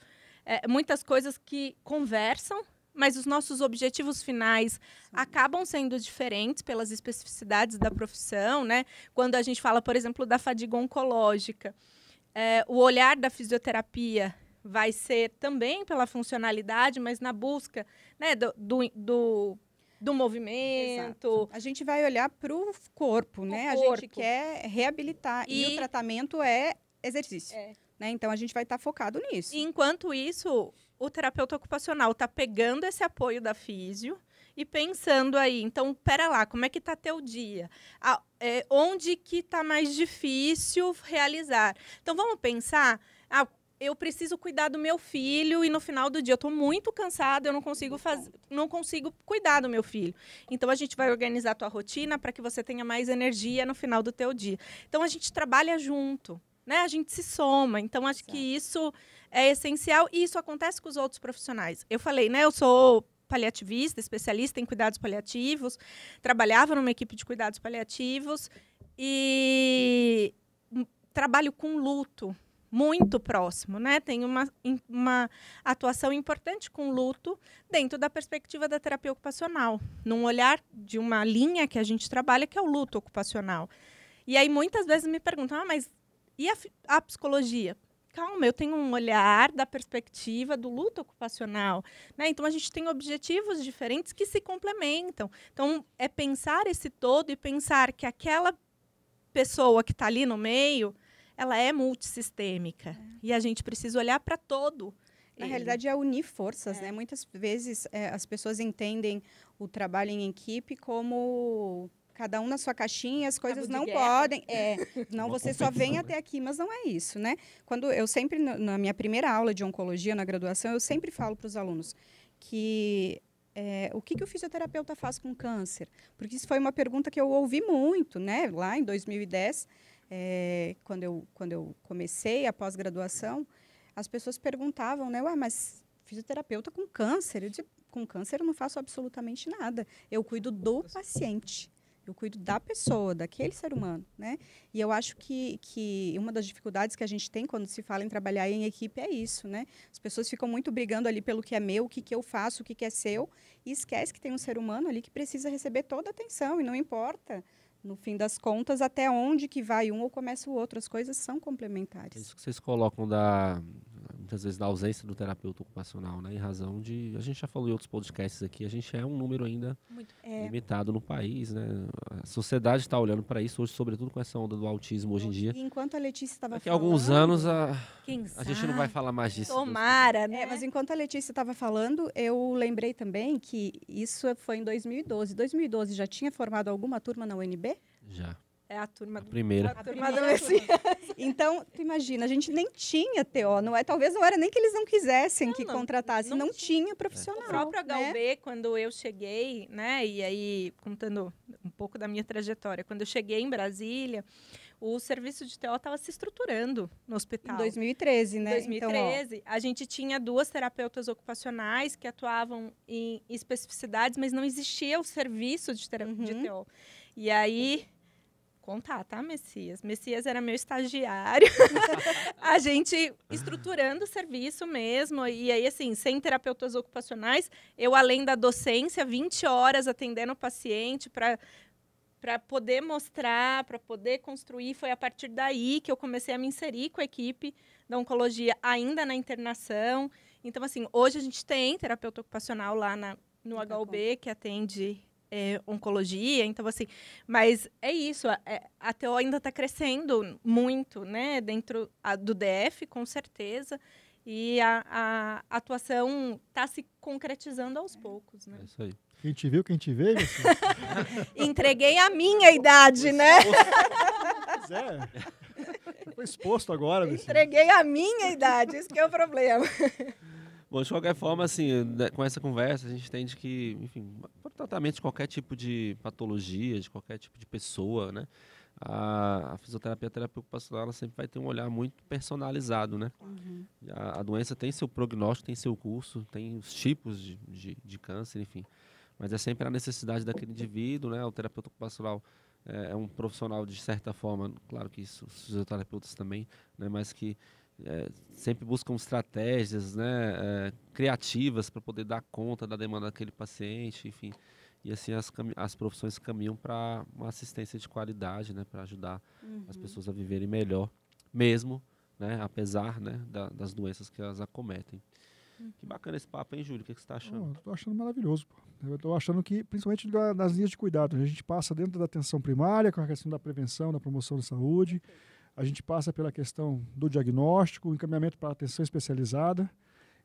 coisas que conversam, mas os nossos objetivos finais acabam sendo diferentes pelas especificidades da profissão. Né? Quando a gente fala, por exemplo, da fadiga oncológica, o olhar da fisioterapia vai ser também pela funcionalidade, mas na busca, né, do movimento. Exato. A gente vai olhar para o corpo, né? A gente quer reabilitar e o tratamento é exercício. Né? Então, a gente vai estar focado nisso. E, enquanto isso, o terapeuta ocupacional está pegando esse apoio da físio e pensando aí, então, pera lá, como é que está teu dia? Onde que está mais difícil realizar? Então, vamos pensar, eu preciso cuidar do meu filho e no final do dia eu estou muito cansada, eu não consigo cuidar do meu filho. Então, a gente vai organizar a tua rotina para que você tenha mais energia no final do teu dia. Então, a gente trabalha junto, né? A gente se soma. Então, acho que isso é essencial e isso acontece com os outros profissionais. Eu falei, né? Eu sou paliativista, especialista em cuidados paliativos, trabalhava numa equipe de cuidados paliativos e trabalho com luto muito próximo, né? Tem uma atuação importante com luto dentro da perspectiva da terapia ocupacional, num olhar de uma linha que a gente trabalha, que é o luto ocupacional. E aí, muitas vezes me perguntam, mas e a psicologia? Calma, eu tenho um olhar da perspectiva do luto ocupacional. Né? Então, a gente tem objetivos diferentes que se complementam. Então, é pensar esse todo e pensar que aquela pessoa que está ali no meio, ela é multissistêmica. E a gente precisa olhar para todo. Na realidade, é unir forças. Né? Muitas vezes, as pessoas entendem o trabalho em equipe como cada um na sua caixinha, as coisas não podem. Não, você só vem até aqui, mas não é isso, né? Quando eu sempre, na minha primeira aula de oncologia, na graduação, eu sempre falo para os alunos que o que o fisioterapeuta faz com câncer? Porque isso foi uma pergunta que eu ouvi muito, né? Lá em 2010, quando eu comecei a pós-graduação, as pessoas perguntavam, né? Mas fisioterapeuta com câncer? Eu disse, com câncer eu não faço absolutamente nada. Eu cuido do paciente. Eu cuido da pessoa, daquele ser humano, né? E eu acho que uma das dificuldades que a gente tem quando se fala em trabalhar em equipe é isso, né? As pessoas ficam muito brigando ali pelo que é meu, o que eu faço, o que é seu, e esquece que tem um ser humano ali que precisa receber toda a atenção, e não importa, no fim das contas, até onde que vai um ou começa o outro. As coisas são complementares. Isso que vocês colocam muitas vezes da ausência do terapeuta ocupacional, né? Em razão de, a gente já falou em outros podcasts aqui, a gente é um número ainda limitado no país, né? A sociedade está olhando para isso hoje, sobretudo com essa onda do autismo hoje em dia. E enquanto a Letícia estava falando... Daqui a alguns anos a gente não vai falar mais disso. Tomara, né? Mas enquanto a Letícia estava falando, eu lembrei também que isso foi em 2012. 2012 já tinha formado alguma turma na UNB? Já. É a turma primeira. A turma do Messias. Então, tu imagina, a gente nem tinha TO, talvez não era nem que eles não quisessem que contratassem, não tinha profissional. O próprio HUB, né? quando eu cheguei, né, e aí, contando um pouco da minha trajetória, quando eu cheguei em Brasília, o serviço de TO estava se estruturando no hospital. Em 2013, né? Em 2013, a gente tinha 2 terapeutas ocupacionais que atuavam em especificidades, mas não existia o serviço de TO. E aí... contar, tá, Messias? Messias era meu estagiário. A gente estruturando o serviço mesmo. E aí, assim, sem terapeutas ocupacionais, eu, além da docência, 20 horas atendendo o paciente para poder mostrar, para poder construir. Foi a partir daí que eu comecei a me inserir com a equipe da oncologia, ainda na internação. Então, assim, hoje a gente tem terapeuta ocupacional lá no HUB, que atende... oncologia, então assim, mas é isso, a TO ainda está crescendo muito, né, dentro do DF, com certeza, e a atuação está se concretizando aos poucos, né? É isso aí. Quem te viu, quem te vê, Entreguei a minha idade, né? Pois é. Foi exposto agora. Entreguei a minha idade, isso que é o problema. Bom, de qualquer forma, assim, com essa conversa, a gente entende que, enfim, para o tratamento de qualquer tipo de patologia, de qualquer tipo de pessoa, né? a fisioterapia, a terapia ocupacional, ela sempre vai ter um olhar muito personalizado, né? A doença tem seu prognóstico, tem seu curso, tem os tipos de câncer, enfim. Mas é sempre a necessidade daquele indivíduo, né? O terapeuta ocupacional é um profissional, de certa forma, claro que isso, os fisioterapeutas também, né? Mas que sempre buscam estratégias, né? Criativas para poder dar conta da demanda daquele paciente, enfim. E assim as profissões caminham para uma assistência de qualidade, né? Para ajudar as pessoas a viverem melhor, mesmo, né? Apesar, né? Das doenças que elas acometem. Que bacana esse papo, hein, Júlio? O que você está achando? Estou achando maravilhoso. Pô. Eu estou achando que, principalmente nas linhas de cuidado, a gente passa dentro da atenção primária, com a questão da prevenção, da promoção da saúde, a gente passa pela questão do diagnóstico, o encaminhamento para a atenção especializada,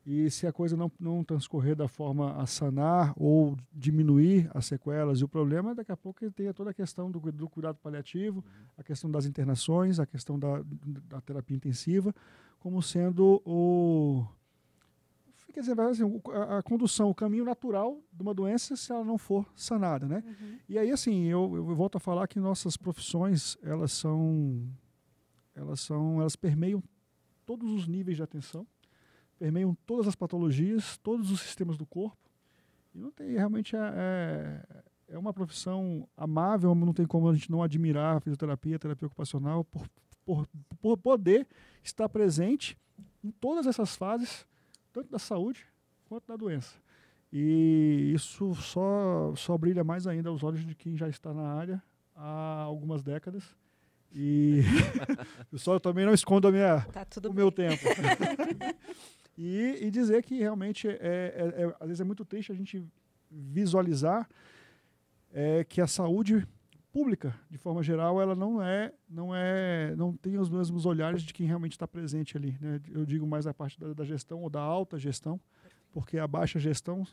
e se a coisa não transcorrer da forma a sanar ou diminuir as sequelas e o problema, daqui a pouco tem toda a questão do cuidado paliativo, a questão das internações, a questão da terapia intensiva, como sendo quer dizer, assim, a condução, o caminho natural de uma doença se ela não for sanada, né? E aí, assim, eu volto a falar que nossas profissões, elas permeiam todos os níveis de atenção, permeiam todas as patologias, todos os sistemas do corpo. E não tem, realmente é uma profissão amável, não tem como a gente não admirar a fisioterapia, a terapia ocupacional, por poder estar presente em todas essas fases, tanto da saúde quanto da doença. E isso só brilha mais ainda aos olhos de quem já está na área há algumas décadas. E eu também não escondo o meu tempo. E dizer que realmente às vezes é muito triste a gente visualizar que a saúde pública, de forma geral, ela não tem os mesmos olhares de quem realmente está presente ali, né? Eu digo mais a parte da gestão ou da alta gestão, porque a baixa gestão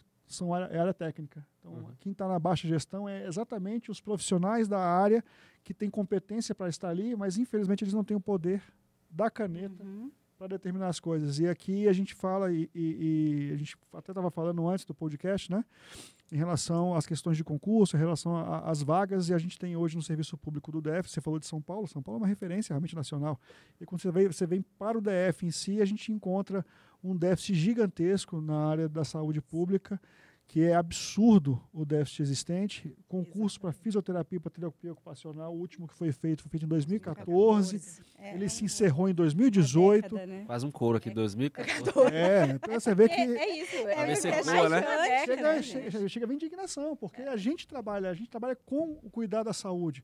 é área técnica. Então, quem está na baixa gestão é exatamente os profissionais da área que têm competência para estar ali, mas infelizmente eles não têm o poder da caneta para determinar as coisas. E aqui a gente fala, e a gente até estava falando antes do podcast, né? Em relação às questões de concurso, em relação às vagas, e a gente tem hoje no serviço público do DF, você falou de São Paulo é uma referência realmente nacional. E quando você vem para o DF em si, a gente encontra um déficit gigantesco na área da saúde pública, que é absurdo o déficit existente. Concurso para fisioterapia e para terapia ocupacional, o último que foi feito em 2014. Ele se encerrou em 2018. Década, né? Faz um couro aqui, 2014. Então você vê que... Chega a vir indignação, porque a gente trabalha com o cuidado da saúde.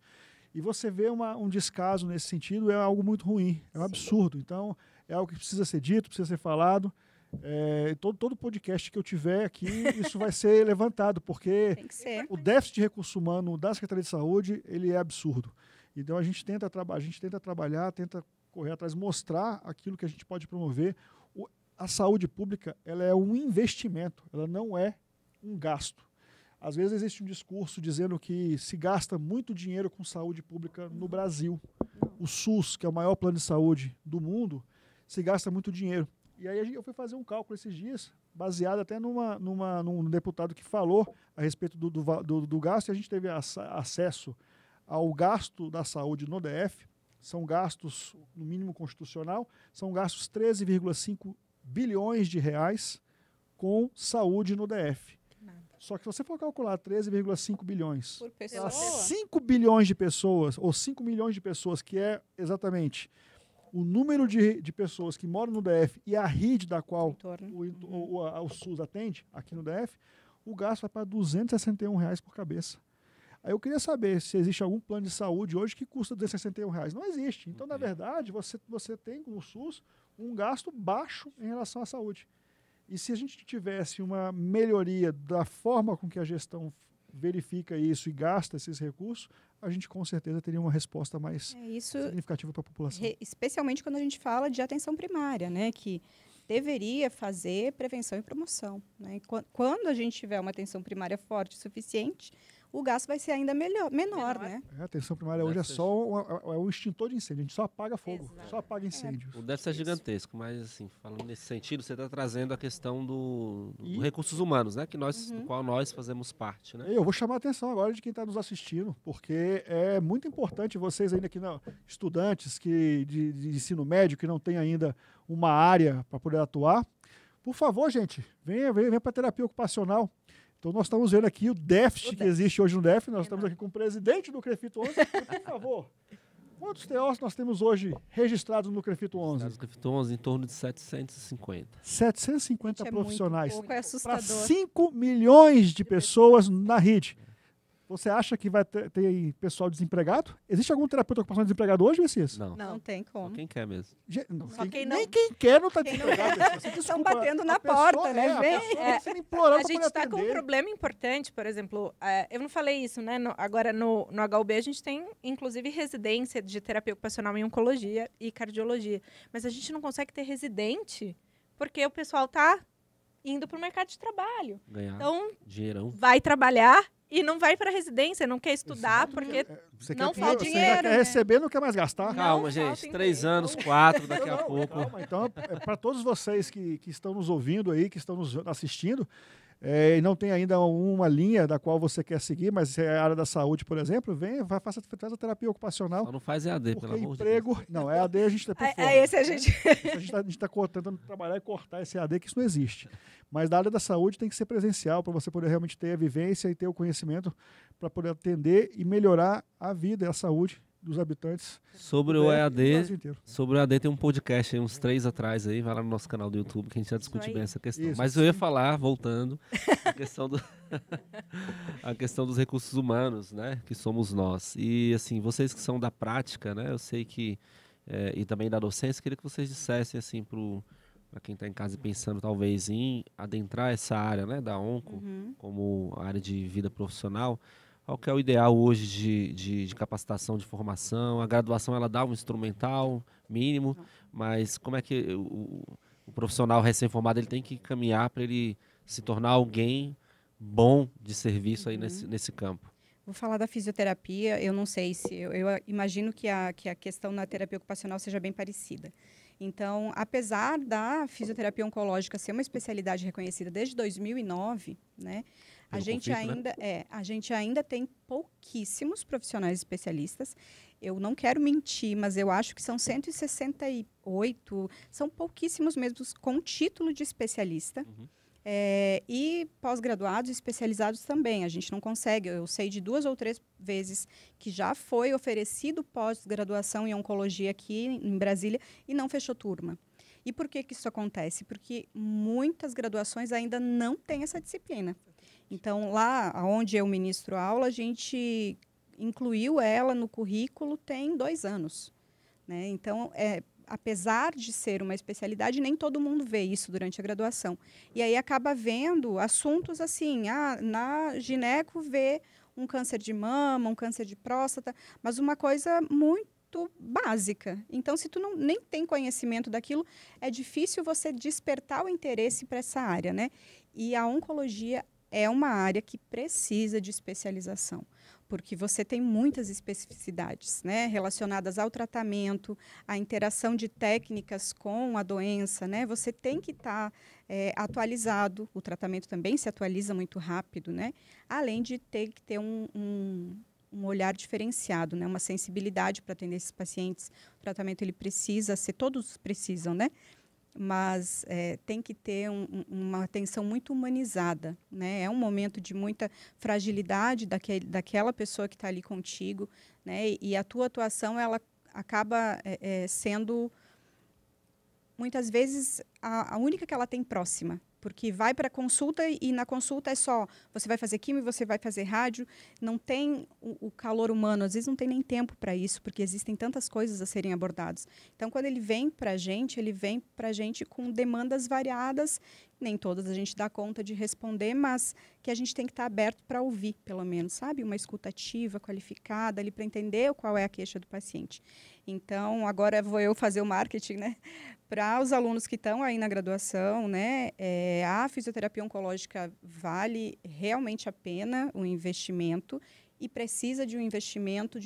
E você vê um descaso nesse sentido, é algo muito ruim, é um absurdo. Então, é algo que precisa ser dito, precisa ser falado. Todo podcast que eu tiver aqui, isso vai ser levantado, porque o déficit de recurso humano da Secretaria de Saúde, ele é absurdo. Então a gente tenta trabalhar, tenta correr atrás, mostrar aquilo que a gente pode promover. A saúde pública, ela é um investimento, ela não é um gasto. Às vezes existe um discurso dizendo que se gasta muito dinheiro com saúde pública no Brasil. O SUS, que é o maior plano de saúde do mundo, se gasta muito dinheiro. E aí eu fui fazer um cálculo esses dias, baseado até num deputado que falou a respeito do gasto, e a gente teve acesso ao gasto da saúde no DF. São gastos, no mínimo constitucional, são gastos 13,5 bilhões de reais com saúde no DF. Só que se você for calcular 13,5 bilhões por pessoa, 5 bilhões de pessoas, ou 5 milhões de pessoas, que é exatamente o número de pessoas que moram no DF e a rede da qual o SUS atende aqui no DF, o gasto vai para R$ 261 por cabeça. Aí eu queria saber se existe algum plano de saúde hoje que custa R$ 261. Não existe. Então, na verdade, você tem com o SUS um gasto baixo em relação à saúde. E se a gente tivesse uma melhoria da forma com que a gestão verifica isso e gasta esses recursos, a gente com certeza teria uma resposta mais significativa para a população. Especialmente quando a gente fala de atenção primária, né, que deveria fazer prevenção e promoção, né? Quando a gente tiver uma atenção primária forte o suficiente, o gasto vai ser ainda menor, né? A atenção primária hoje é só um extintor de incêndio. A gente só apaga fogo, só apaga incêndios. Não deve ser gigantesco, mas assim, falando nesse sentido, você está trazendo a questão do recursos humanos, né? Do qual nós fazemos parte, né? Eu vou chamar a atenção agora de quem está nos assistindo, porque é muito importante vocês ainda aqui, estudantes de ensino médio que não têm ainda uma área para poder atuar. Por favor, gente, venha para a terapia ocupacional. Então, nós estamos vendo aqui o déficit que existe hoje no DF. Nós estamos aqui com o presidente do CREFIT 11. Por favor, quantos TOs nós temos hoje registrados no CREFIT 11? No CREFIT 11, em torno de 750. 750 profissionais. Pouco, é assustador. Para 5 milhões de pessoas na rede. Você acha que vai ter pessoal desempregado? Existe algum terapeuta ocupacional desempregado hoje, Messias? Não tem como. Só quem quer mesmo. Nem quem quer não está desempregado. Estão batendo na porta, né? A gente está com um problema importante, por exemplo, eu não falei isso, né? Agora no HUB a gente tem, inclusive, residência de terapia ocupacional em oncologia e cardiologia. Mas a gente não consegue ter residente porque o pessoal está indo para o mercado de trabalho. Ganhar dinheirão. Vai trabalhar e não vai para a residência, não quer estudar, porque não falta dinheiro. Você quer receber, não quer mais gastar. Calma, gente. 3 anos, 4 daqui a pouco. Calma, então, para todos vocês que estão nos ouvindo aí, que estão nos assistindo, e não tem ainda uma linha da qual você quer seguir, mas é a área da saúde, por exemplo, faz a terapia ocupacional. Só não faz EAD, pelo amor de Deus. Não, EAD a gente está por fora. Esse a gente está tentando trabalhar e cortar esse EAD, que isso não existe. Mas da área da saúde tem que ser presencial, para você poder realmente ter a vivência e ter o conhecimento para poder atender e melhorar a vida e a saúde dos habitantes. Sobre o EAD tem um podcast aí, uns 3 atrás aí, vai lá no nosso canal do YouTube que a gente já discute bem essa questão. Mas eu ia falar, voltando, a questão dos recursos humanos, né, que somos nós. E assim, vocês que são da prática, né, eu sei que, e também da docência, queria que vocês dissessem assim para quem está em casa pensando talvez em adentrar essa área, né, da onco, como área de vida profissional. Qual que é o ideal hoje de capacitação, de formação? A graduação ela dá um instrumental mínimo, mas como é que o profissional recém-formado ele tem que caminhar para ele se tornar alguém bom de serviço aí nesse campo? Vou falar da fisioterapia. Eu não sei se eu imagino que a questão na terapia ocupacional seja bem parecida. Então, apesar da fisioterapia oncológica ser uma especialidade reconhecida desde 2009, né? A gente ainda tem pouquíssimos profissionais especialistas. Eu não quero mentir, mas eu acho que são 168, são pouquíssimos mesmo com título de especialista. E pós-graduados especializados também. A gente não consegue. Eu sei de 2 ou 3 vezes que já foi oferecido pós-graduação em oncologia aqui em Brasília e não fechou turma. E por que isso acontece? Porque muitas graduações ainda não têm essa disciplina. Então, lá onde eu ministro aula, a gente incluiu ela no currículo tem 2 anos. Né? Então, apesar de ser uma especialidade, nem todo mundo vê isso durante a graduação. E aí acaba vendo assuntos assim, na gineco vê um câncer de mama, um câncer de próstata, mas uma coisa muito básica. Então, se tu nem tem conhecimento daquilo, é difícil você despertar o interesse para essa área, né? E a oncologia é uma área que precisa de especialização, porque você tem muitas especificidades, né, relacionadas ao tratamento, à interação de técnicas com a doença, né? Você tem que estar atualizado, o tratamento também se atualiza muito rápido, né? Além de ter que ter um olhar diferenciado, né? Uma sensibilidade para atender esses pacientes. O tratamento ele precisa ser, todos precisam, né? Mas tem que ter uma atenção muito humanizada, né? É um momento de muita fragilidade daquela pessoa que está ali contigo, né? E a tua atuação ela acaba sendo muitas vezes a única que ela tem próxima, porque vai para a consulta e na consulta é só você vai fazer quimio, você vai fazer rádio, não tem o calor humano, às vezes não tem nem tempo para isso, porque existem tantas coisas a serem abordadas. Então, quando ele vem para a gente com demandas variadas, nem todas a gente dá conta de responder, mas que a gente tem que estar aberto para ouvir, pelo menos, sabe? Uma escuta ativa, qualificada, ali para entender qual é a queixa do paciente. Então, agora vou eu fazer o marketing, né? Para os alunos que estão aí na graduação, né? A fisioterapia oncológica vale realmente a pena o investimento e precisa de um investimento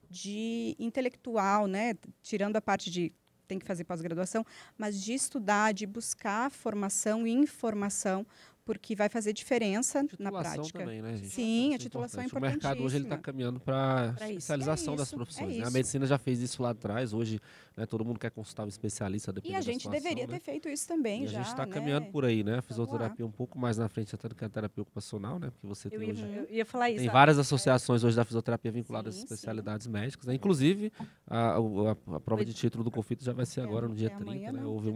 de intelectual, né? Tirando a parte de tem que fazer pós-graduação, mas de estudar, de buscar formação e informação, porque vai fazer diferença na prática. Também, né, gente? Sim, a titulação é importantíssima. O mercado hoje está caminhando para a especialização das profissões. Né? A medicina já fez isso lá atrás, hoje, né, todo mundo quer consultar um especialista. E a gente deveria ter feito isso também, já. A gente está caminhando por aí, né? A fisioterapia um pouco mais na frente até do que a terapia ocupacional, né? Porque você tem hoje... Eu ia falar isso. Tem várias associações hoje da fisioterapia vinculadas às especialidades médicas, né? Inclusive, a prova de título do CONFIT já vai ser agora no dia 30, né? Houve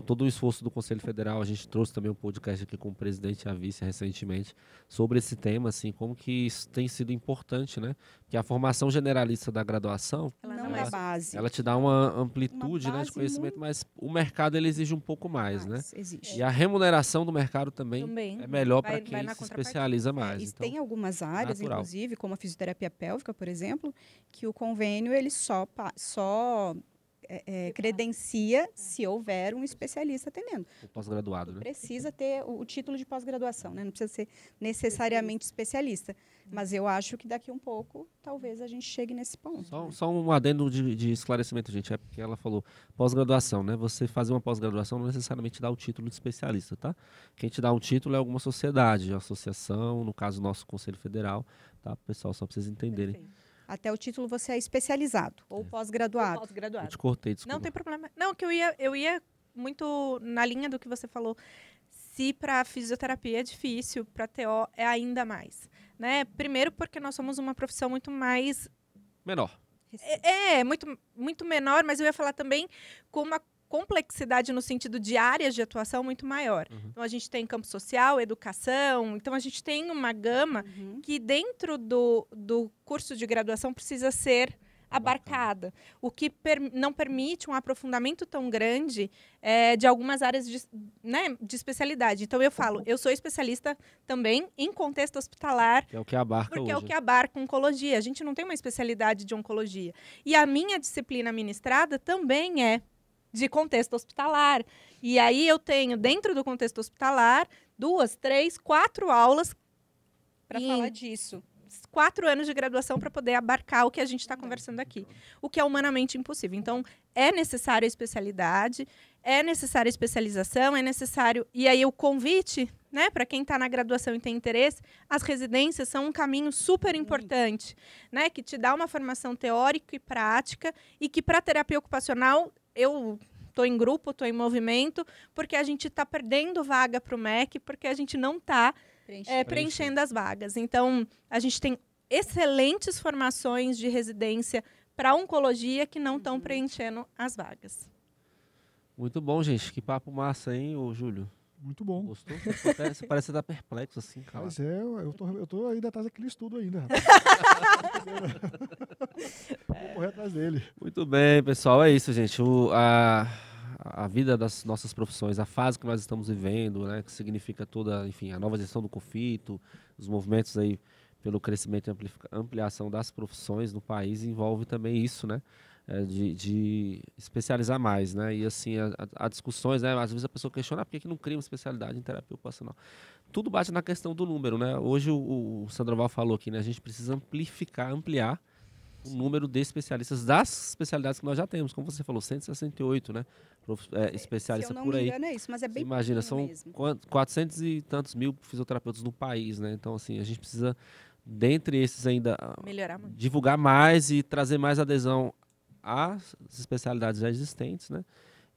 todo o esforço do Conselho Federal. A gente trouxe também um podcast aqui com o presidente e a vice recentemente sobre esse tema, assim, como que isso tem sido importante, né? Porque a formação generalista da graduação, não é base. Ela te dá uma amplitude, né, de conhecimento, mas o mercado ele exige um pouco mais, né? Exige. E a remuneração do mercado também é melhor para quem se especializa mais. Então, tem algumas áreas, inclusive, como a fisioterapia pélvica, por exemplo, que o convênio ele só credencia se houver um especialista atendendo. O pós-graduado, né? Precisa ter o título de pós-graduação, né? Não precisa ser necessariamente especialista. Mas eu acho que daqui um pouco, talvez a gente chegue nesse ponto. Só um adendo de esclarecimento, gente. É porque ela falou pós-graduação, né? Você fazer uma pós-graduação não necessariamente dá o título de especialista, tá? Quem te dá um título é alguma sociedade, associação, no caso nosso Conselho Federal, tá? O pessoal só precisa entenderem. Perfeito. Até o título você é especializado ou pós-graduado. Eu te cortei, desculpa. Não tem problema. Não, que eu ia muito na linha do que você falou. Se para fisioterapia é difícil, para TO é ainda mais. Né? Primeiro porque nós somos uma profissão muito mais... Menor. Muito menor, mas eu ia falar também com uma complexidade no sentido de áreas de atuação muito maior. Então, a gente tem campo social, educação, então a gente tem uma gama que dentro do curso de graduação precisa ser abarcada, o que não permite um aprofundamento tão grande de algumas áreas de especialidade. Então, eu falo, eu sou especialista também em contexto hospitalar. Que é o que abarca porque hoje. é o que abarca oncologia. A gente não tem uma especialidade de oncologia. E a minha disciplina ministrada também é de contexto hospitalar. E aí eu tenho, dentro do contexto hospitalar, 2, 3, 4 aulas para falar disso. 4 anos de graduação para poder abarcar o que a gente está conversando aqui, o que é humanamente impossível. Então, é necessária a especialidade, é necessária a especialização, é necessário... E aí o convite, né, para quem está na graduação e tem interesse, as residências são um caminho super importante, né, que te dá uma formação teórica e prática e que para terapia ocupacional, eu... estou em grupo, estou em movimento, porque a gente está perdendo vaga para o MEC, porque a gente não está preenchendo as vagas. Então, a gente tem excelentes formações de residência para oncologia que não estão preenchendo as vagas. Muito bom, gente. Que papo massa, hein, ô Júlio? Muito bom. Gostou? Você parece estar perplexo, assim, cara. Mas eu tô ainda atrás daquele estudo ainda, Vou correr atrás dele. Muito bem, pessoal. É isso, gente. A vida das nossas profissões, a fase que nós estamos vivendo, né, que significa toda, enfim, a nova gestão do CONFIT, os movimentos aí pelo crescimento e ampliação das profissões no país, envolve também isso, né, de especializar mais, né, e assim, há discussões, né, às vezes a pessoa questiona, por que não cria uma especialidade em terapia ocupacional? Tudo bate na questão do número, né, hoje o Sandoval falou aqui, né, a gente precisa ampliar o número de especialistas das especialidades que nós já temos, como você falou, 168, né? Especialistas por aí. Se eu não me engano, é isso, mas é bem imagina, são mesmo. 400 e tantos mil fisioterapeutas no país, né? Então, assim, a gente precisa, dentre esses ainda, melhorar muito, divulgar mais e trazer mais adesão às especialidades já existentes, né?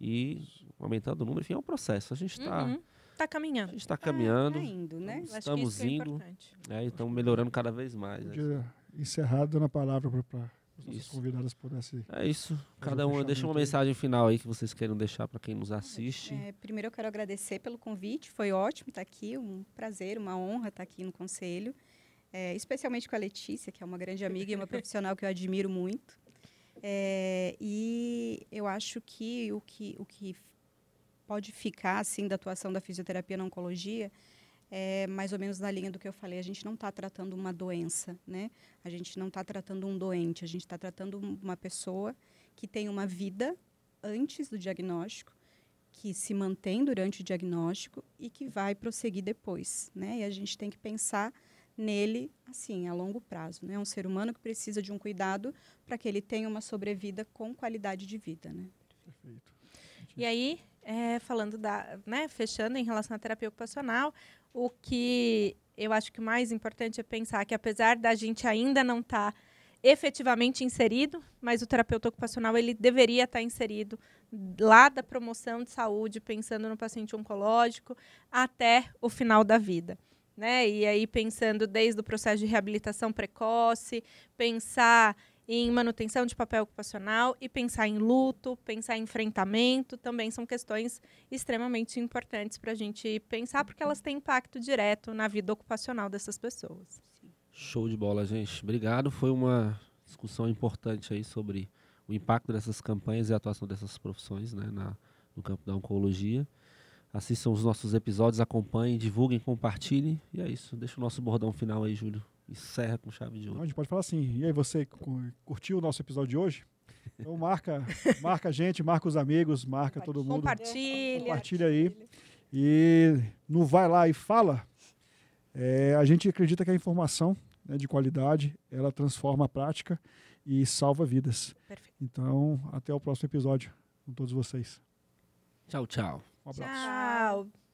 E aumentando o número, enfim, é um processo. A gente está caminhando. A gente está caminhando, indo, né? Estamos indo, e estamos melhorando cada vez mais. Né? Encerrado, dando a palavra para os nossos convidados pudessem... É isso. Cada um deixa uma mensagem final aí que vocês queiram deixar para quem nos assiste. Primeiro eu quero agradecer pelo convite. Foi ótimo estar aqui. Um prazer, uma honra estar aqui no Conselho. Especialmente com a Letícia, que é uma grande amiga e uma profissional que eu admiro muito. E eu acho que o que pode ficar assim, da atuação da fisioterapia na oncologia é mais ou menos na linha do que eu falei. A gente não está tratando uma doença, né? A gente não está tratando um doente, a gente está tratando uma pessoa que tem uma vida antes do diagnóstico, que se mantém durante o diagnóstico e que vai prosseguir depois, né? E a gente tem que pensar nele, assim, a longo prazo, né? É um ser humano que precisa de um cuidado para que ele tenha uma sobrevida com qualidade de vida, né? Perfeito. E aí, falando fechando em relação à terapia ocupacional, o que eu acho que o mais importante é pensar que, apesar da gente ainda não estar efetivamente inserido, mas o terapeuta ocupacional ele deveria estar inserido lá da promoção de saúde, pensando no paciente oncológico, até o final da vida. Né? E aí pensando desde o processo de reabilitação precoce, pensar em manutenção de papel ocupacional e pensar em luto, pensar em enfrentamento, também são questões extremamente importantes para a gente pensar, porque elas têm impacto direto na vida ocupacional dessas pessoas. Show de bola, gente. Obrigado. Foi uma discussão importante aí sobre o impacto dessas campanhas e a atuação dessas profissões, né, no campo da oncologia. Assistam os nossos episódios, acompanhem, divulguem, compartilhem. E é isso. Deixa o nosso bordão final aí, Júlio. Encerra com chave de ouro. A gente pode falar assim, e aí você curtiu o nosso episódio de hoje? Então marca a gente, marca os amigos, marca todo mundo. Compartilha aí. E no Vai Lá e Fala, a gente acredita que a informação, né, de qualidade, ela transforma a prática e salva vidas. Perfeito. Então, até o próximo episódio com todos vocês. Tchau, tchau. Um abraço. Tchau.